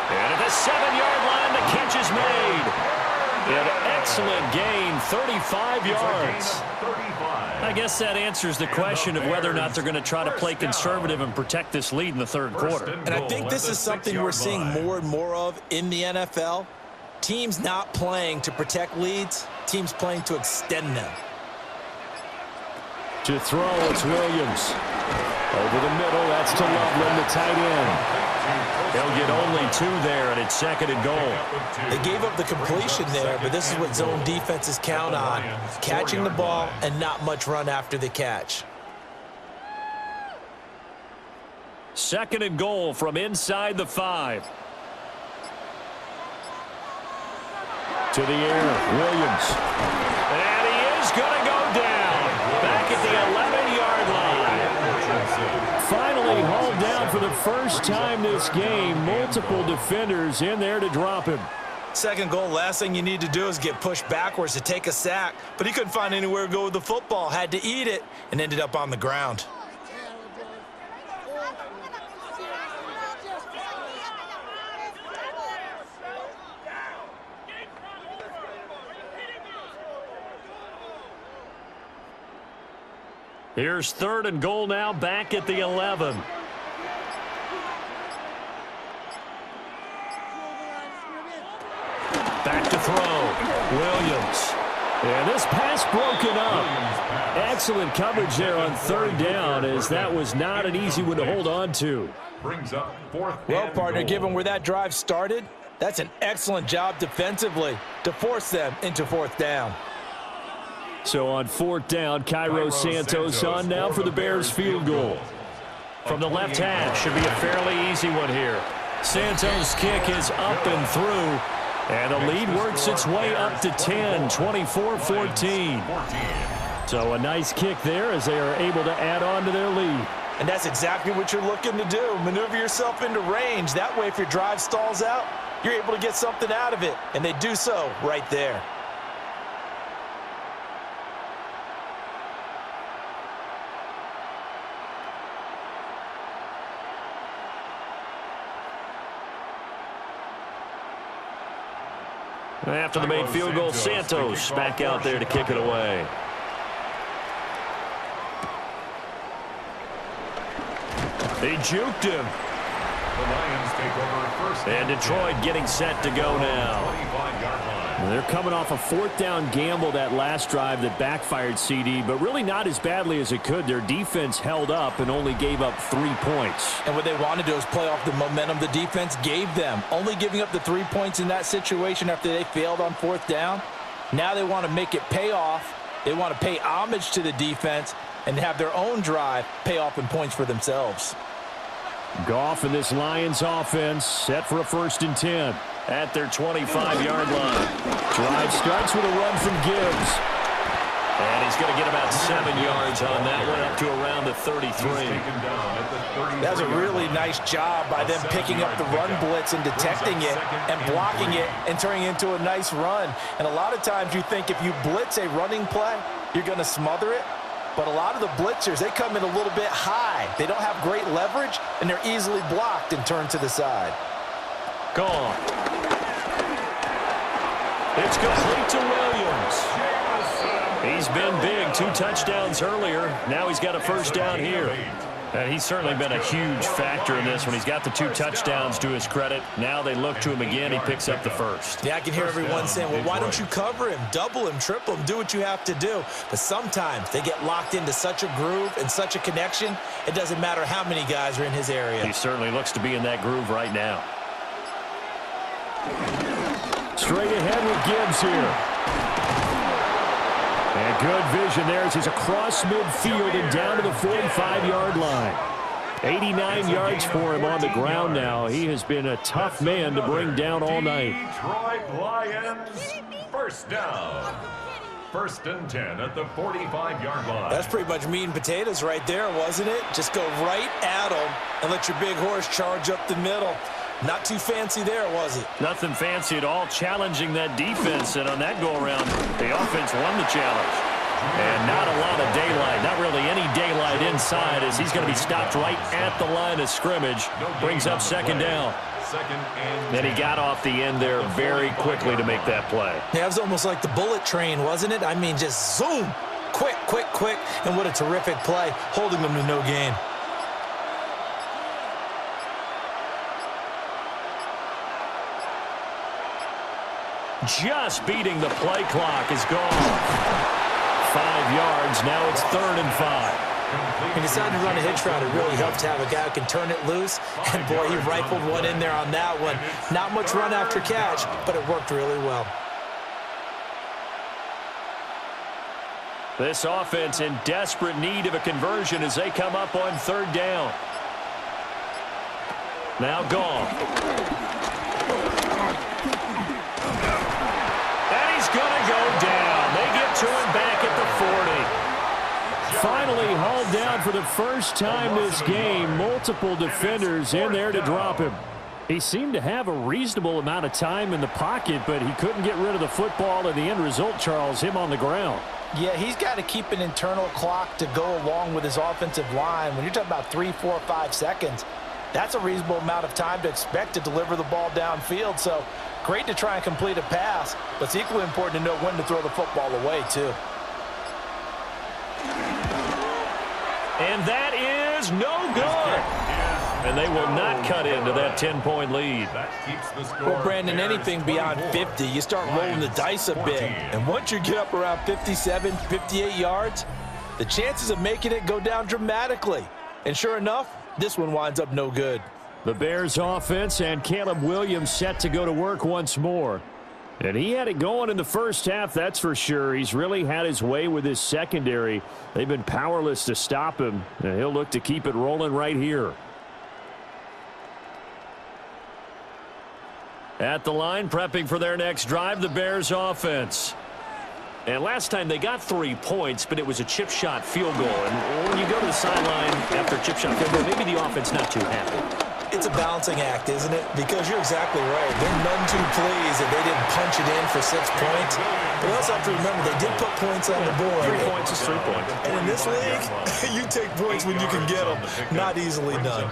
And at the 7-yard line, the catch is made. An excellent gain, 35 yards. I guess that answers the question of whether or not they're going to try to play conservative and protect this lead in the third quarter. And I think this is something we're seeing more and more of in the NFL. Teams not playing to protect leads, teams playing to extend them. To throw, it's Williams. Over the middle, that's to Loveland, the tight end. They'll get only 2 there, and it's 2nd and goal. They gave up the completion there, but this is what zone defenses count on. Catching the ball and not much run after the catch. 2nd and goal from inside the 5. To the air, Williams. And he is going to go down. Back at the 11-yard line. Finally hauled down for the first time this game. Multiple defenders in there to drop him. 2nd goal, last thing you need to do is get pushed backwards to take a sack. But he couldn't find anywhere to go with the football. Had to eat it and ended up on the ground. Here's 3rd and goal now, back at the 11. Back to throw, Williams. And this pass broken up. Excellent coverage there on 3rd down, as that was not an easy one to hold on to. Well, partner, given where that drive started, that's an excellent job defensively to force them into 4th down. So on 4th down, Cairo Santos on now for the Bears field goal. From the left hash, should be a fairly easy one here. Santos' kick is up and through, and the lead works its way up to 10, 24-14. So a nice kick there as they are able to add on to their lead. And that's exactly what you're looking to do. Maneuver yourself into range. That way, if your drive stalls out, you're able to get something out of it. And they do so right there. After the made field goal, Santos back out there to kick it away. They juked him. And Detroit getting set to go now. They're coming off a 4th down gamble that last drive that backfired, CD, but really not as badly as it could. Their defense held up and only gave up 3 points. And what they wanted to do is play off the momentum the defense gave them. Only giving up the 3 points in that situation after they failed on 4th down. Now they want to make it pay off. They want to pay homage to the defense and have their own drive pay off in points for themselves. Goff and this Lions offense set for a 1st and 10 at their 25-yard line. Drive starts with a run from Gibbs. And he's going to get about 7 yards on that one, up to around the 33. That's a really nice job by them picking up the run blitz and detecting it and blocking it and turning it into a nice run. And a lot of times you think if you blitz a running play, you're going to smother it. But a lot of the blitzers, they come in a little bit high. They don't have great leverage, and they're easily blocked and turned to the side. Gone. It's complete to Williams. He's been big. 2 touchdowns earlier. Now he's got a 1st down here. And he's certainly been a huge factor in this when he's got the 2 touchdowns to his credit. Now they look to him again. He picks up the 1st. Yeah, I can hear everyone saying, well, why don't you cover him, double him, triple him, do what you have to do. But sometimes they get locked into such a groove and such a connection, it doesn't matter how many guys are in his area. He certainly looks to be in that groove right now. Straight ahead with Gibbs here. And good vision there as he's across midfield and down to the 45-yard line. 89 yards for him on the ground now. He has been a tough man to bring down all night. Detroit Lions, 1st down. 1st and 10 at the 45-yard line. That's pretty much meat and potatoes right there, wasn't it? Just go right at him and let your big horse charge up the middle. Not too fancy there, was it? Nothing fancy at all, challenging that defense. And on that go-around, the offense won the challenge. And not a lot of daylight, not really any daylight inside as he's going to be stopped right at the line of scrimmage. Brings up 2nd down. Then he got off the end there very quickly to make that play. Yeah, it was almost like the bullet train, wasn't it? I mean, just zoom, quick, quick, quick. And what a terrific play, holding them to no gain. Just beating the play clock is gone. 5 yards. Now it's 3rd and 5. He decided to run a hitch route. It really helped to have a guy who can turn it loose. And, boy, he rifled one in there on that one. Not much run after catch, but it worked really well. This offense in desperate need of a conversion as they come up on 3rd down. Now gone. Going to go down. They get to him back at the 40. Finally hauled down for the first time this game. Multiple defenders in there to drop him. He seemed to have a reasonable amount of time in the pocket, but he couldn't get rid of the football, and the end result, Charles, him on the ground. Yeah, he's got to keep an internal clock to go along with his offensive line. When you're talking about 3, 4, 5 seconds, that's a reasonable amount of time to expect to deliver the ball downfield. So great to try and complete a pass, but it's equally important to know when to throw the football away, too. And that is no good. And they will not cut into that 10-point lead. Well, Brandon, anything beyond 50, you start rolling the dice a bit. And once you get up around 57, 58 yards, the chances of making it go down dramatically. And sure enough, this one winds up no good. The Bears offense and Caleb Williams set to go to work once more. And he had it going in the first half, that's for sure. He's really had his way with his secondary. They've been powerless to stop him, and he'll look to keep it rolling right here. At the line, prepping for their next drive, the Bears offense. And last time they got 3 points, but it was a chip shot field goal. And when you go to the sideline after a chip shot field goal, maybe the offense not too happy. It's a balancing act, isn't it? Because you're exactly right. They're none too pleased that they didn't punch it in for 6 points. But you also have to remember they did put points on the board. 3 points is 3 points. And in this league, you take points when you can get them. Not easily done.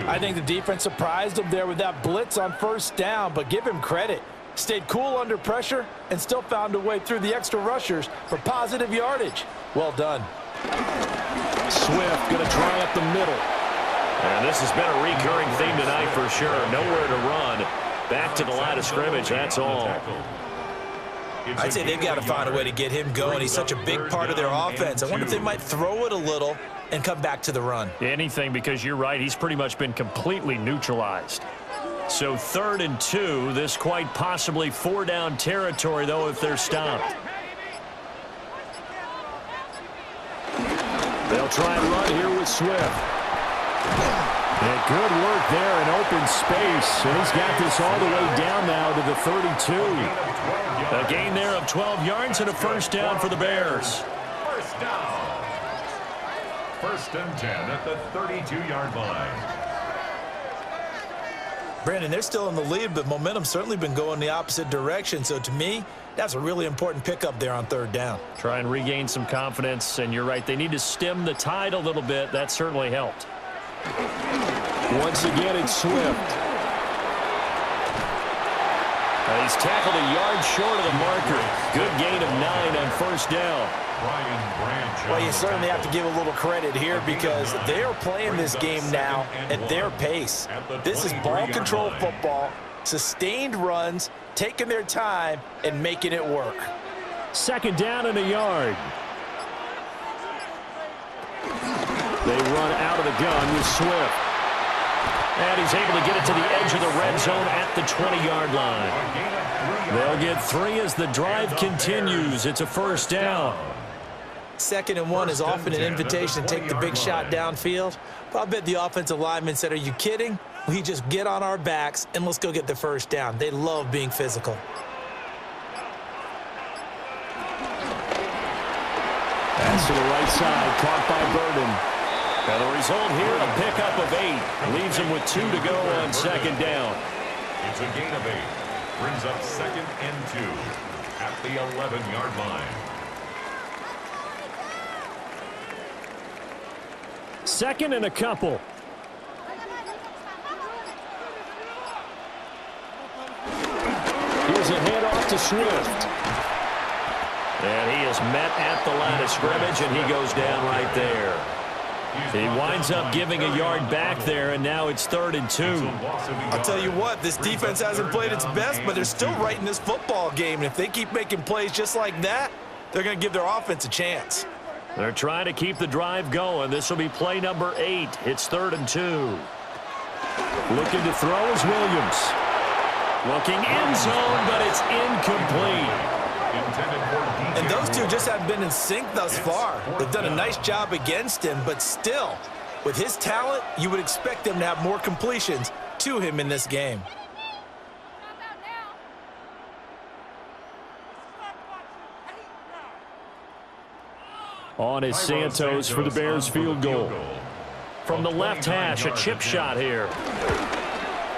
I think the defense surprised him there with that blitz on 1st down, but give him credit. Stayed cool under pressure and still found a way through the extra rushers for positive yardage. Well done. Swift going to try up the middle. And this has been a recurring theme tonight for sure. Nowhere to run. Back to the line of scrimmage, that's all. I'd say they've got to find a way to get him going. He's such a big part of their offense. I wonder if they might throw it a little and come back to the run. Anything, because you're right. He's pretty much been completely neutralized. So 3rd and 2. This quite possibly 4-down territory, though, if they're stopped. They'll try and run here with Swift. And good work there in open space. And he's got this all the way down now to the 32. A gain there of 12 yards and a first down for the Bears. First down. First and 10 at the 32-yard line. Brandon, they're still in the lead, but momentum's certainly been going the opposite direction. So to me, that's a really important pickup there on third down. Try and regain some confidence, and you're right. They need to stem the tide a little bit. That certainly helped. Once again, it's Swift. He's tackled a yard short of the marker. Good gain of 9 on first down. Well, you certainly have to give a little credit here because they are playing this game now at their pace. This is ball control football, sustained runs, taking their time, and making it work. Second down and a yard. They run out of the gun with Swift. And he's able to get it to the edge of the red zone at the 20-yard line. They'll get 3 as the drive continues. It's a first down. 2nd and 1 is often an invitation to take the big shot downfield. But I bet the offensive lineman said, are you kidding? We just get on our backs and let's go get the first down. They love being physical. Pass to the right side, caught by Burden. And the result here, a pickup of 8. Leaves him with 2 to go on second down. It's a gain of 8. Brings up 2nd and 2 at the 11-yard line. Second and a couple. Here's a handoff to Swift. And he is met at the line of scrimmage, and he goes down right there. He winds up giving a yard back there, and now it's 3rd and 2. I'll tell you what, this defense hasn't played its best, but they're still right in this football game. And if they keep making plays just like that, they're going to give their offense a chance. They're trying to keep the drive going. This will be play number 8. It's 3rd and 2. Looking to throw is Williams. Looking end zone, but it's incomplete. And those two just haven't been in sync thus far. They've done a nice job against him, but still, with his talent, you would expect them to have more completions to him in this game. On is Santos for the Bears field goal. From the left hash, a chip shot here.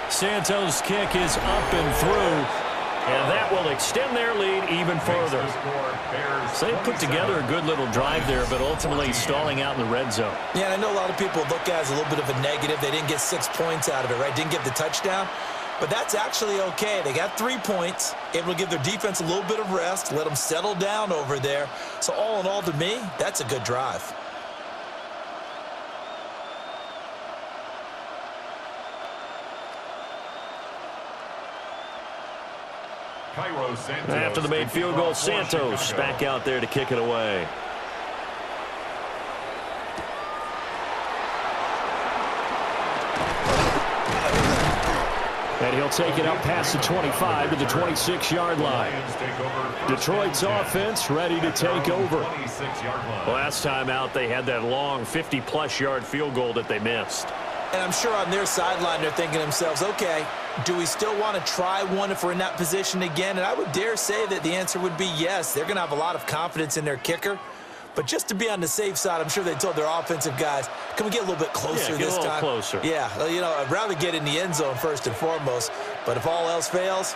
Santos' kick is up and through, and that will extend their lead even further. So they put together a good little drive there, but ultimately stalling out in the red zone. Yeah, and I know a lot of people look at it as a little bit of a negative. They didn't get 6 points out of it, right? Didn't get the touchdown. But that's actually okay. They got 3 points, able to give their defense a little bit of rest, let them settle down over there. So all in all, to me, that's a good drive. After the made field goal, Santos back out there to kick it away. And he'll take it up past the 25 to the 26-yard line. Detroit's offense ready to take over. Last time out, they had that long 50-plus yard field goal that they missed. And I'm sure on their sideline, they're thinking to themselves, okay, do we still want to try one if we're in that position again? And I would dare say that the answer would be yes. They're going to have a lot of confidence in their kicker. But just to be on the safe side, I'm sure they told their offensive guys, can we get a little bit closer this time? Closer. Yeah, you know, I'd rather get in the end zone first and foremost. But if all else fails,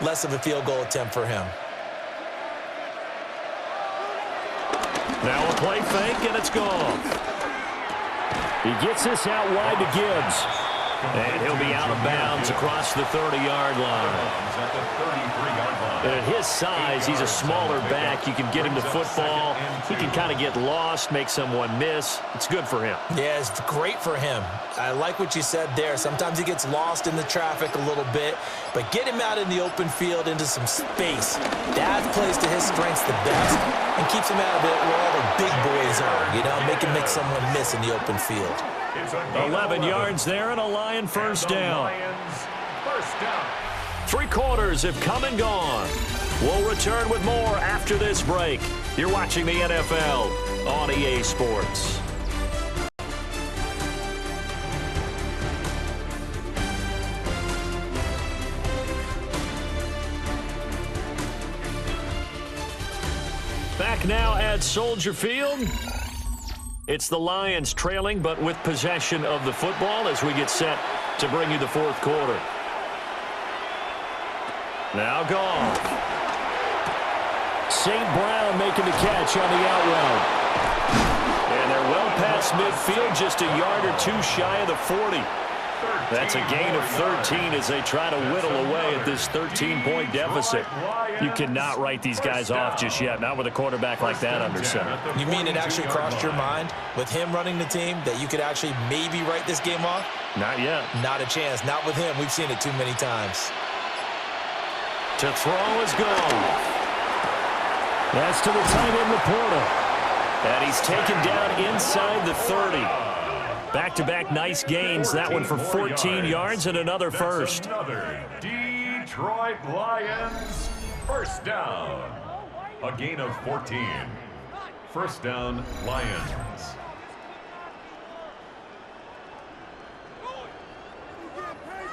less of a field goal attempt for him. Now a play fake, and it's gone. He gets this out wide to Gibbs. And he'll be out of bounds across the 30-yard line. And at his size, he's a smaller back. You can get him to football. He can kind of get lost, make someone miss. It's good for him. Yeah, it's great for him. I like what you said there. Sometimes he gets lost in the traffic a little bit, but get him out in the open field into some space. That plays to his strengths the best and keeps him out of it where all the big boys are, you know, make him make someone miss in the open field. 11 yards there and a Lion first down. 3 quarters have come and gone. We'll return with more after this break. You're watching the NFL on EA Sports. Back now at Soldier Field. It's the Lions trailing, but with possession of the football as we get set to bring you the fourth quarter. Now Goff. St. Brown making the catch on the out route. And they're well past midfield, just a yard or two shy of the 40. That's a gain of 13 as they try to whittle away at this 13-point deficit. You cannot write these guys off just yet, not with a quarterback like that under center. You mean it actually crossed your mind with him running the team that you could actually maybe write this game off? Not yet. Not a chance. Not with him. We've seen it too many times. To throw is gone. That's to the tight end, Laporta. And he's taken down inside the 30. Back-to-back nice gains. That one for 14 yards and another first. Another Detroit Lions first down. A gain of 14. First down, Lions.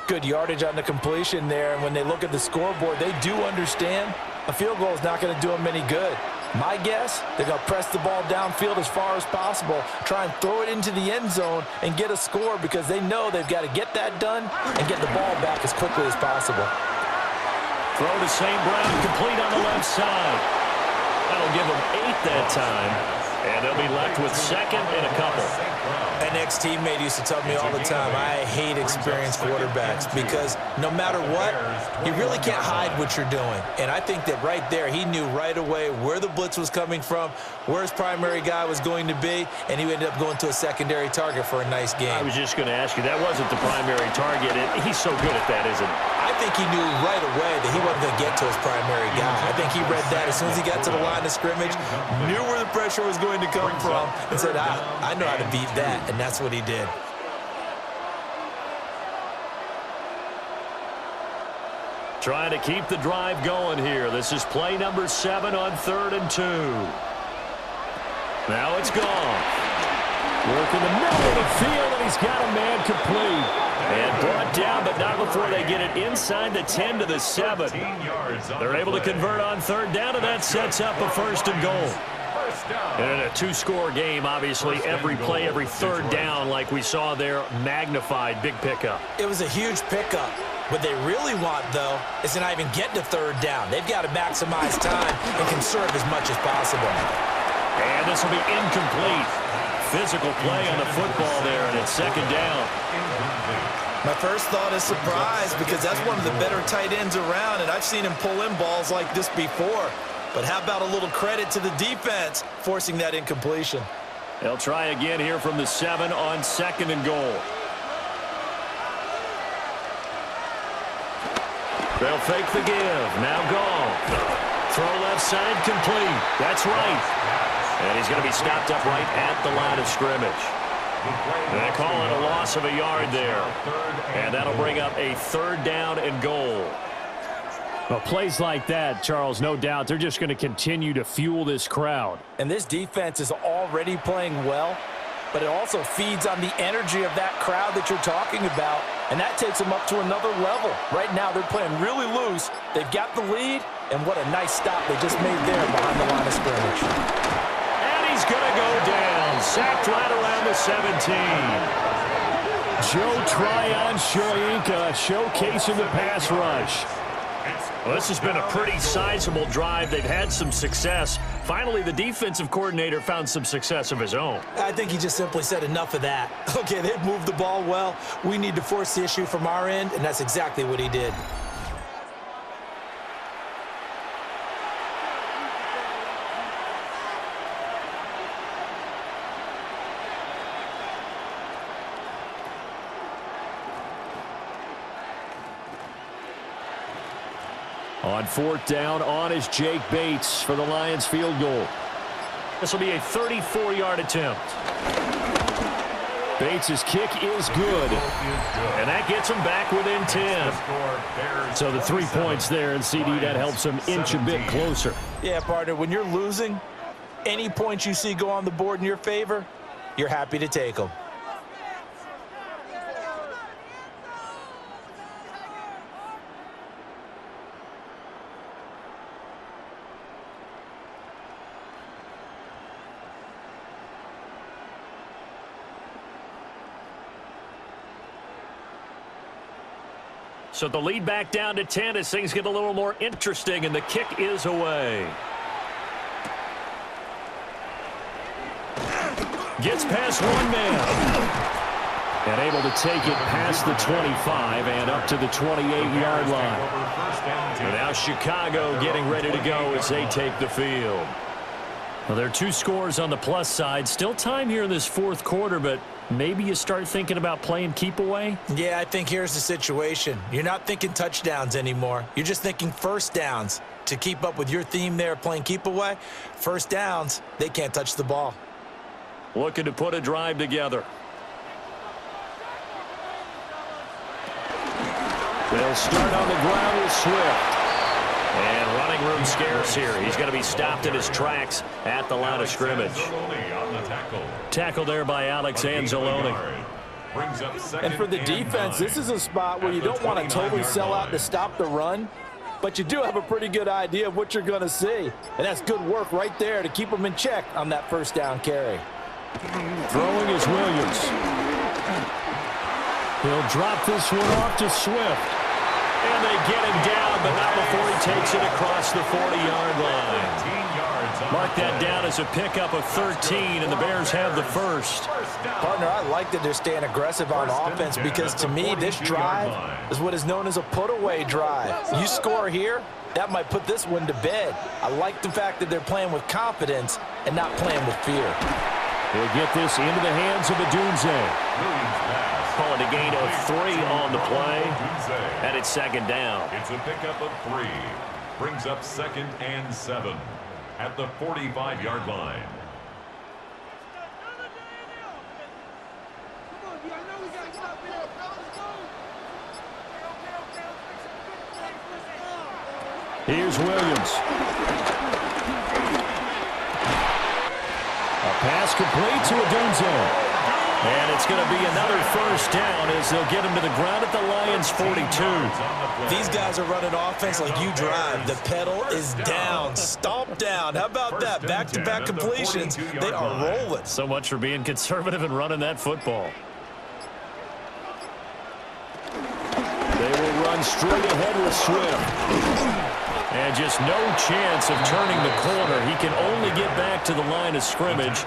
Good yardage on the completion there, and when they look at the scoreboard, they do understand a field goal is not going to do them any good. My guess, they're going to press the ball downfield as far as possible, try and throw it into the end zone and get a score because they know they've got to get that done and get the ball back as quickly as possible. Throw to St. Brown, complete on the left side. That'll give them 8 that time, and they'll be left with second and a couple. An ex-teammate used to tell me all the time, I hate experienced quarterbacks because no matter what, you really can't hide what you're doing. And I think that right there, he knew right away where the blitz was coming from, where his primary guy was going to be, and he ended up going to a secondary target for a nice game. I was just going to ask you, that wasn't the primary target. He's so good at that, isn't he? I think he knew right away that he wasn't going to get to his primary guy. I think he read that as soon as he got to the line of scrimmage, knew where the pressure was going to come from, and said, I know how to beat that, and that's what he did. Trying to keep the drive going here. This is play number 7 on 3rd and 2. Now it's gone. Work in the middle of the field, and he's got a man complete. And brought down, but not before they get it inside the 10 to the 7. They're able to convert on 3rd down, and that sets up a 1st and goal. And in a 2-score game, obviously, every play, every 3rd down, like we saw there, magnified, big pickup. It was a huge pickup. What they really want, though, is to not even get to 3rd down. They've got to maximize time and conserve as much as possible. And this will be incomplete. Physical play on the football there, and it's 2nd down. My first thought is surprise because that's one of the better tight ends around, and I've seen him pull in balls like this before. But how about a little credit to the defense forcing that incompletion? They'll try again here from the 7 on 2nd and goal. They'll fake the give. Now gone. Throw left side complete. That's right. And he's going to be stopped up right at the line of scrimmage. They call it a loss of a yard there. And that'll bring up a 3rd down and goal. Well, plays like that, Charles, no doubt, they're just going to continue to fuel this crowd. And this defense is already playing well, but it also feeds on the energy of that crowd that you're talking about, and that takes them up to another level. Right now, they're playing really loose. They've got the lead, and what a nice stop they just made there behind the line of scrimmage. And he's going to go down, sacked right around the 17. Joe Tryon-Shoyinka showcasing the pass rush. Well, this has been a pretty sizable drive. They've had some success. Finally, the defensive coordinator found some success of his own. I think he just simply said enough of that. Okay, they've moved the ball well. We need to force the issue from our end, and that's exactly what he did. On 4th down, on is Jake Bates for the Lions field goal. This will be a 34-yard attempt. Bates' kick is good. And that gets him back within 10. So the 3 points there, and CD, that helps him inch a bit closer. Yeah, partner, when you're losing, any points you see go on the board in your favor, you're happy to take them. So the lead back down to 10 as things get a little more interesting, and the kick is away. Gets past one man. And able to take it past the 25 and up to the 28-yard line. And now Chicago getting ready to go as they take the field. Well, there are 2 scores on the plus side. Still time here in this fourth quarter, but maybe you start thinking about playing keep away? Yeah, I think here's the situation. You're not thinking touchdowns anymore. You're just thinking first downs. To keep up with your theme there, playing keep away, first downs, they can't touch the ball. Looking to put a drive together. They'll start on the ground with Swift. And running room scarce here. He's going to be stopped in his tracks at the line of scrimmage. Tackle there by Alex Anzalone. And for the defense, this is a spot where you don't want to totally sell out to stop the run, but you do have a pretty good idea of what you're going to see. And that's good work right there to keep them in check on that first down carry. Throwing is Williams. He'll drop this one off to Swift. And they get him down, but not before he takes it across the 40-yard line. Mark that down as a pickup of 13, and the Bears have the first. Partner, I like that they're staying aggressive on offense because, to me, this drive is what is known as a put-away drive. You score here, that might put this one to bed. I like the fact that they're playing with confidence and not playing with fear. We'll get this into the hands of Adunze. Calling a gain of 3 on the play, and it's second down. It's a pickup of 3. Brings up 2nd and 7 at the 45-yard line. Here's Williams. A pass complete to Adunze. And it's going to be another first down as they'll get him to the ground at the Lions' 42. These guys are running offense like you drive. The pedal is down, stomp down. How about that? Back-to-back completions. They are rolling. So much for being conservative and running that football. They will run straight ahead with Swift. And just no chance of turning the corner. He can only get back to the line of scrimmage.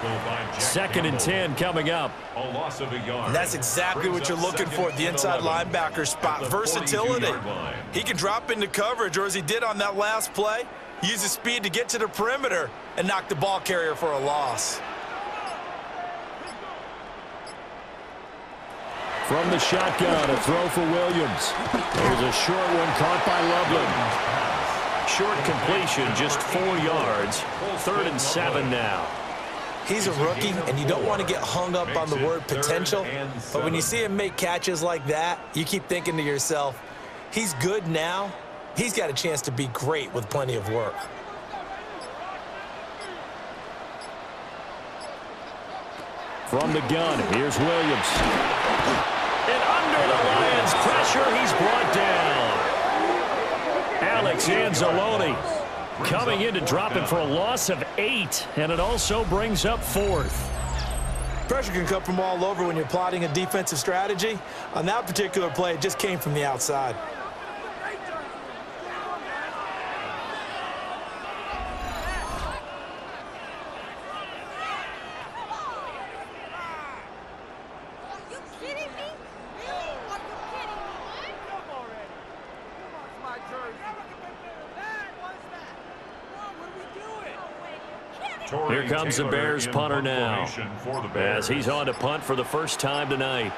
2nd and 10 coming up. And that's exactly what you're looking for, the inside linebacker spot. Versatility. He can drop into coverage, or as he did on that last play, use his speed to get to the perimeter and knock the ball carrier for a loss. From the shotgun, a throw for Williams. There's a short one caught by Loveland. Short completion, just 4 yards. 3rd and 7 now. He's a rookie, and you don't want to get hung up on the word potential. But when you see him make catches like that, you keep thinking to yourself, he's good now. He's got a chance to be great with plenty of work. From the gun, here's Williams. And under the Lions' pressure, he's brought down. Alex Anzalone coming in to drop it for a loss of 8, and it also brings up 4th. Pressure can come from all over when you're plotting a defensive strategy. On that particular play, it just came from the outside. Here comes the Bears punter now, as he's on to punt for the first time tonight.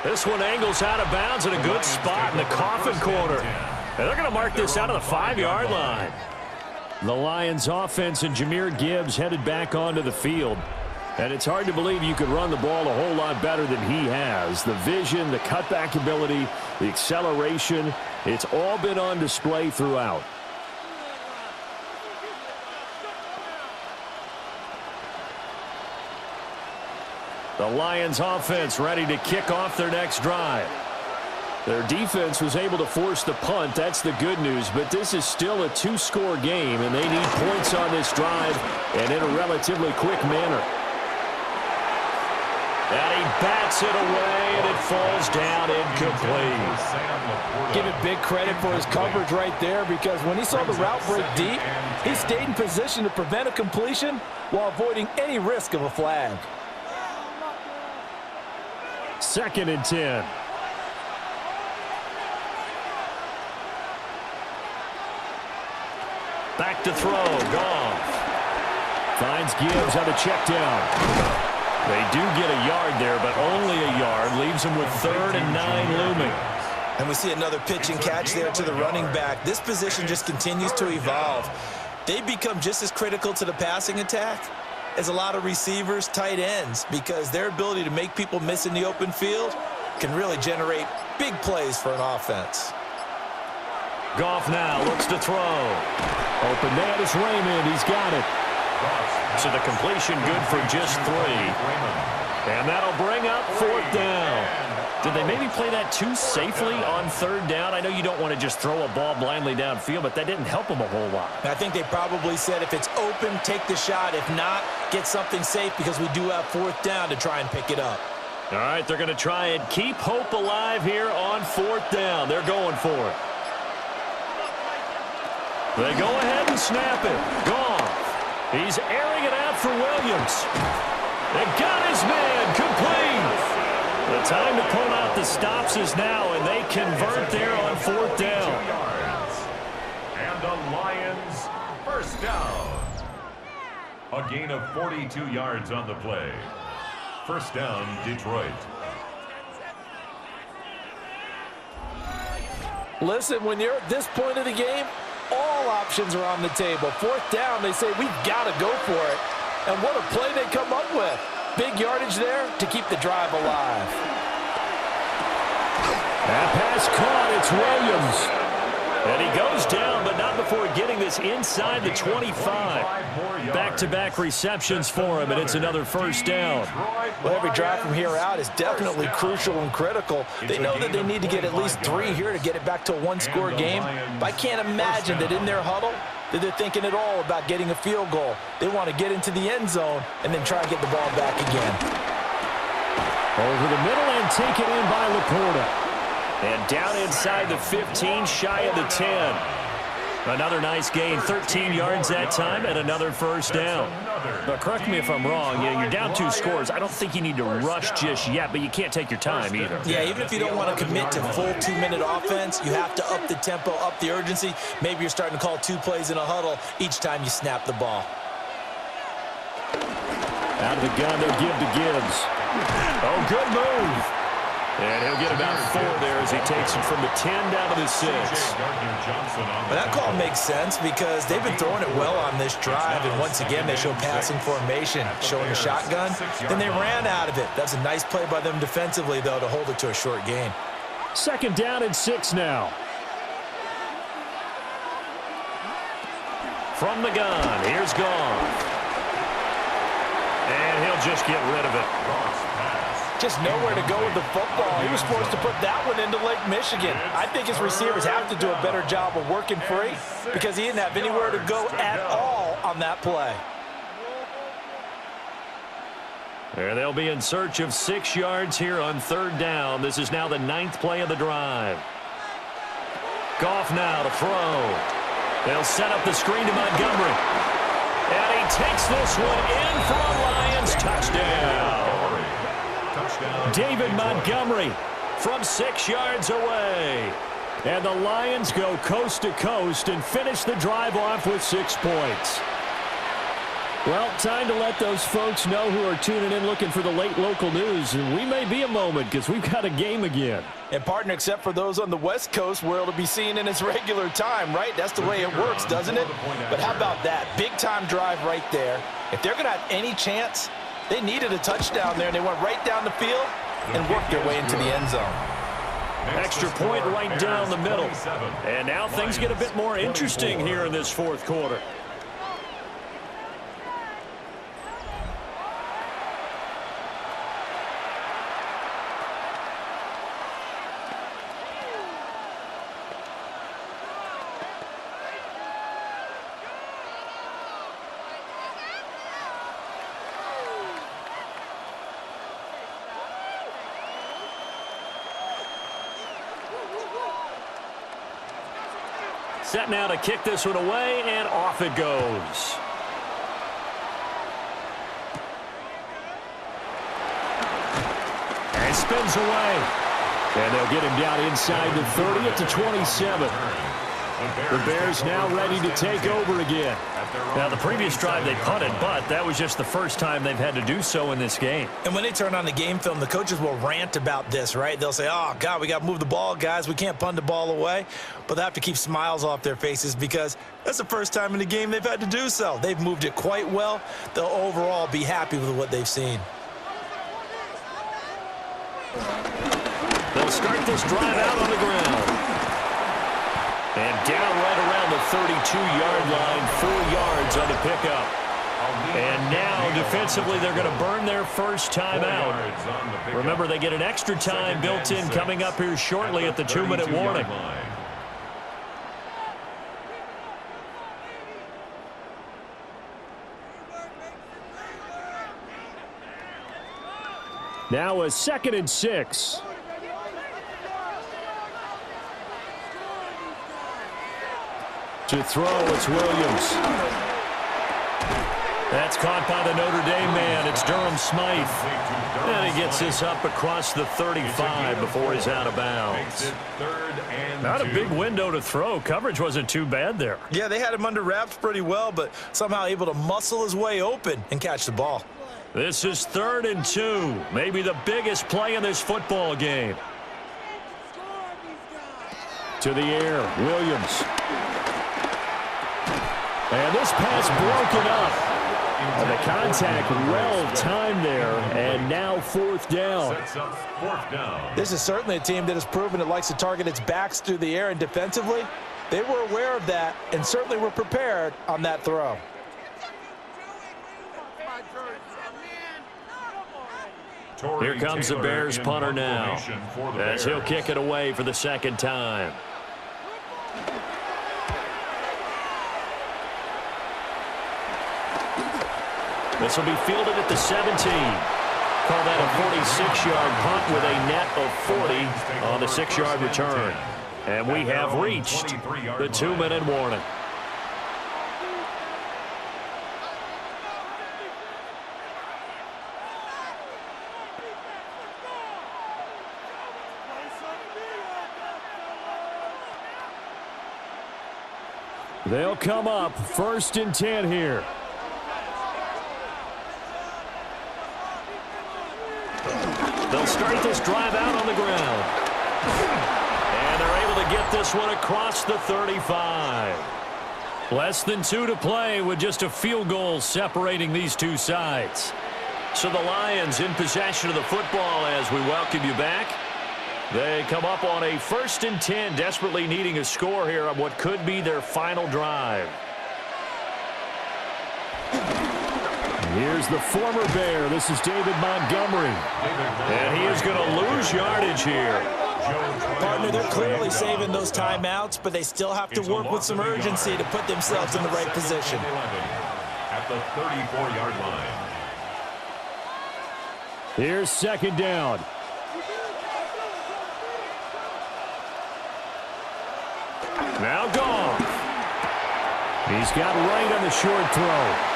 This one angles out of bounds in a good spot in the coffin corner. And they're going to mark this out of the 5-yard line. The Lions offense and Jahmyr Gibbs headed back onto the field. And it's hard to believe you could run the ball a whole lot better than he has. The vision, the cutback ability, the acceleration, it's all been on display throughout. The Lions offense ready to kick off their next drive. Their defense was able to force the punt. That's the good news. But this is still a 2-score game, and they need points on this drive and in a relatively quick manner. And he bats it away, and it falls down incomplete. Give it big credit for his coverage right there, because when he saw the route break deep, he stayed in position to prevent a completion while avoiding any risk of a flag. 2nd and 10. Back to throw. Goff finds Gibbs on the check down. They do get a yard there, but only a yard. Leaves them with 3rd and 9 looming. And we see another pitch and catch there to the running back. This position just continues to evolve. They become just as critical to the passing attack as a lot of receivers, tight ends, because their ability to make people miss in the open field can really generate big plays for an offense. Goff now looks to throw. Open man is Raymond. He's got it. So the completion good for just 3. And that'll bring up 4th down. Did they maybe play that too safely on 3rd down? I know you don't want to just throw a ball blindly downfield, but that didn't help them a whole lot. I think they probably said if it's open, take the shot. If not, get something safe, because we do have 4th down to try and pick it up. All right, they're going to try and keep hope alive here on 4th down. They're going for it. They go ahead and snap it. Goff. He's airing it out for Williams. They got his man complete. The time to pull out the stops is now, and they convert there on 4th down. And the Lions first down. A gain of 42 yards on the play. First down, Detroit. Listen, when you're at this point of the game, all options are on the table. 4th down, they say, we've got to go for it. And what a play they come up with. Big yardage there to keep the drive alive. That pass caught. It's Williams. And he goes down, but not before getting this inside the 25. Back-to-back receptions for him, and it's anher first down. Well, every drive from here out is definitely crucial and critical. They know that they need to get at least 3 here to get it back to a one-score game. But I can't imagine that in their huddle that they're thinking at all about getting a field goal. They want to get into the end zone and then try to get the ball back again. Over the middle and taken in by Laporta. And down inside the 15, shy of the 10. Another nice gain, 13 yards that time, and another first down. But correct me if I'm wrong, you're down 2 scores. I don't think you need to rush just yet, but you can't take your time either. Yeah, even if you don't want to commit to full 2-minute offense, you have to up the tempo, up the urgency. Maybe you're starting to call 2 plays in a huddle each time you snap the ball. Out of the gun, they'll give to Gibbs. Oh, good move. And he'll get about 4 there as he takes it from the 10 down to the 6. But that call makes sense because they've been throwing it well on this drive, and once again they show passing formation, showing a shotgun. Then they ran out of it. That's a nice play by them defensively, though, to hold it to a short gain. 2nd down and 6 now. From the gun, here's Goff. And he'll just get rid of it. Just nowhere to go with the football. He was forced to put that one into Lake Michigan. I think his receivers have to do a better job of working free because he didn't have anywhere to go at all on that play. And they'll be in search of 6 yards here on 3rd down. This is now the 9th play of the drive. Goff now to throw. They'll set up the screen to Montgomery. And he takes this one in for a Lions touchdown. David Montgomery from 6 yards away. And the Lions go coast to coast and finish the drive off with 6 points. Well, time to let those folks know who are tuning in looking for the late local news. And we may be a moment because we've got a game again. And, partner, except for those on the West Coast where it'll be seen in its regular time, right? That's the way it works, doesn't it? But how about that? Big-time drive right there. If they're going to have any chance, they needed a touchdown there, and they went right down the field and worked their way into the end zone. Extra point right down the middle. And now things get a bit more interesting here in this 4th quarter. set now to kick this one away, and off it goes. And spins away. And they'll get him down inside the 30 at the 27. The Bears now ready to take over again. Now, the previous drive they punted, but that was just the first time they've had to do so in this game. And when they turn on the game film, the coaches will rant about this, right? They'll say, oh, God, we got to move the ball, guys. We can't punt the ball away. But they have to keep smiles off their faces because that's the first time in the game they've had to do so. They've moved it quite well. They'll overall be happy with what they've seen. They'll start this drive out on the ground. And down right around the 32-yard line, 4 yards on the pickup. And now, defensively, they're going to burn their first timeout. Remember, they get an extra time built in coming up here shortly at the 2-minute warning. Now a 2nd and 6. To throw, it's Williams. That's caught by the Notre Dame man. It's Durham Smythe. And he gets this up across the 35 before he's out of bounds. Not a big window to throw. Coverage wasn't too bad there. Yeah, they had him under wraps pretty well, but somehow able to muscle his way open and catch the ball. This is 3rd and 2. Maybe the biggest play in this football game. To the air, Williams. And this pass broken up. And the contact well-timed there, and now 4th down. This is certainly a team that has proven it likes to target its backs through the air, and defensively, they were aware of that and certainly were prepared on that throw. Here comes the Bears punter now, as he'll kick it away for the 2nd time. This will be fielded at the 17. Call that a 46-yard punt with a net of 40 on the 6-yard return. And we have reached the 2-minute warning. They'll come up 1st and 10 here. They'll start this drive out on the ground. And they're able to get this one across the 35. Less than 2 to play with just a field goal separating these two sides. So the Lions in possession of the football as we welcome you back. They come up on a 1st and 10, desperately needing a score here on what could be their final drive. Here's the former Bear. This is David Montgomery. And he is going to lose yardage here. Partner, they're clearly saving those timeouts, but they still have to work with some urgency to put themselves in the right position. At the 34-yard line. Here's 2nd down. Now Goff. He's got right on the short throw.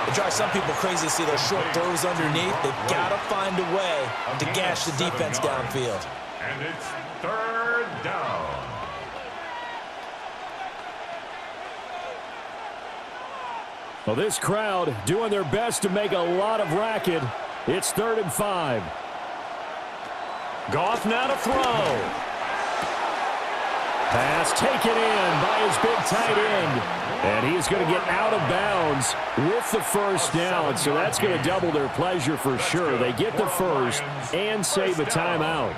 It drives some people crazy to see those short throws underneath. They've got to find a way to gash the defense downfield. And it's 3rd down. Well, this crowd doing their best to make a lot of racket. It's 3rd and 5. Goff now to throw. Pass taken in by his big tight end. And he's going to get out of bounds with the 1st down. So that's going to double their pleasure for sure. They get the 1st and save a timeout.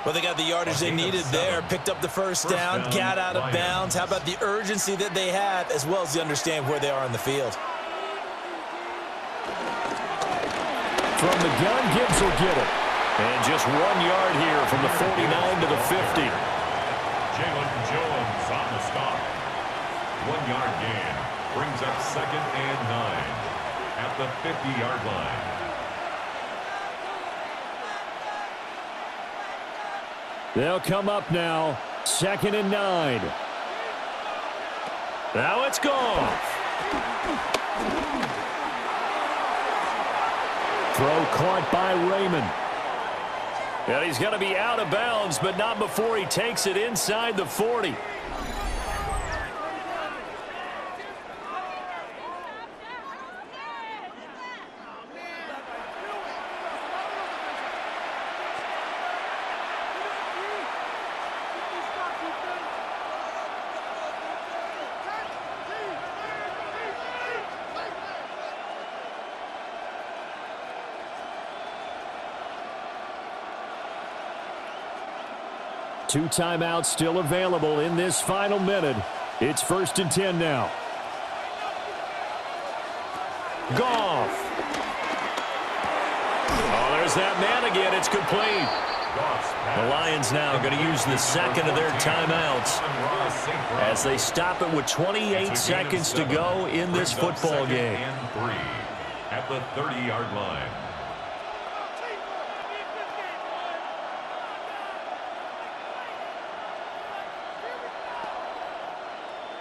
Well, they got the yardage they needed there. Picked up the 1st down, got out of bounds. How about the urgency that they have as well as the understand where they are on the field? From the gun, Gibbs will get it. And just 1 yard here from the 49 to the 50. Jones on the stop. 1-yard gain brings up 2nd and 9 at the 50-yard line. They'll come up now, 2nd and 9. Now it's gone. Throw caught by Raymond. And he's going to be out of bounds, but not before he takes it inside the 40. Two timeouts still available in this final minute. It's 1st and 10 now. Goff. Oh, there's that man again. It's complete. The Lions now going to use the second of their timeouts as they stop it with 28 seconds to go in this football game. At the 30-yard line.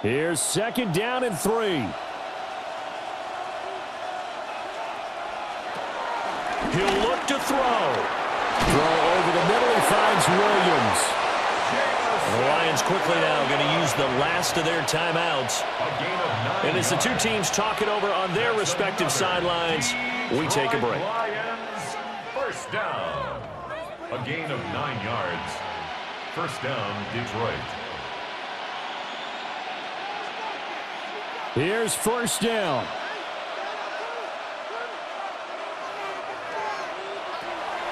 Here's 2nd down and 3. He'll look to throw. Throw over the middle. He finds Williams. And the Lions quickly now going to use the last of their timeouts. And as the two teams talk it over on their respective sidelines, we take a break. Lions, 1st down. A gain of 9 yards. 1st down, Detroit. Here's 1st down.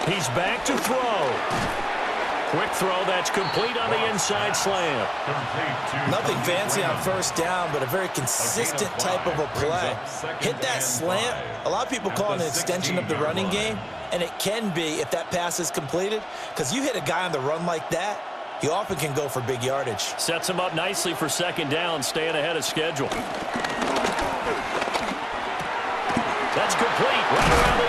He's back to throw. Quick throw that's complete on the inside slant. Nothing fancy on 1st down, but a very consistent type of a play. Hit that slant. A lot of people call it an extension of the running game, and it can be if that pass is completed, because you hit a guy on the run like that, he often can go for big yardage. Sets him up nicely for 2nd down, staying ahead of schedule. That's complete, right around the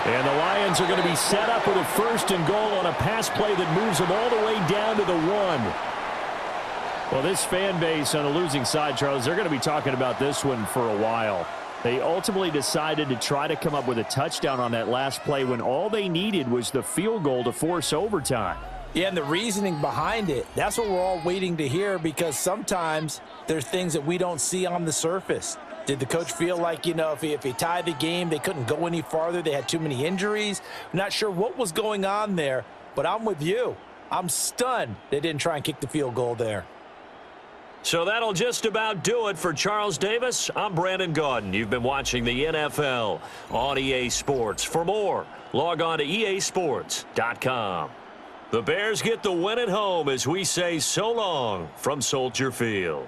8. And the Lions are going to be set up with a 1st and goal on a pass play that moves them all the way down to the 1. Well, this fan base on a losing side, Charles, they're going to be talking about this one for a while. They ultimately decided to try to come up with a touchdown on that last play when all they needed was the field goal to force overtime. Yeah, and the reasoning behind it, that's what we're all waiting to hear, because sometimes there's things that we don't see on the surface. Did the coach feel like, if he tied the game, they couldn't go any farther? They had too many injuries. I'm not sure what was going on there, but I'm with you. I'm stunned they didn't try and kick the field goal there. So that'll just about do it for Charles Davis. I'm Brandon Gaudin. You've been watching the NFL on EA Sports. For more, log on to easports.com. The Bears get the win at home as we say so long from Soldier Field.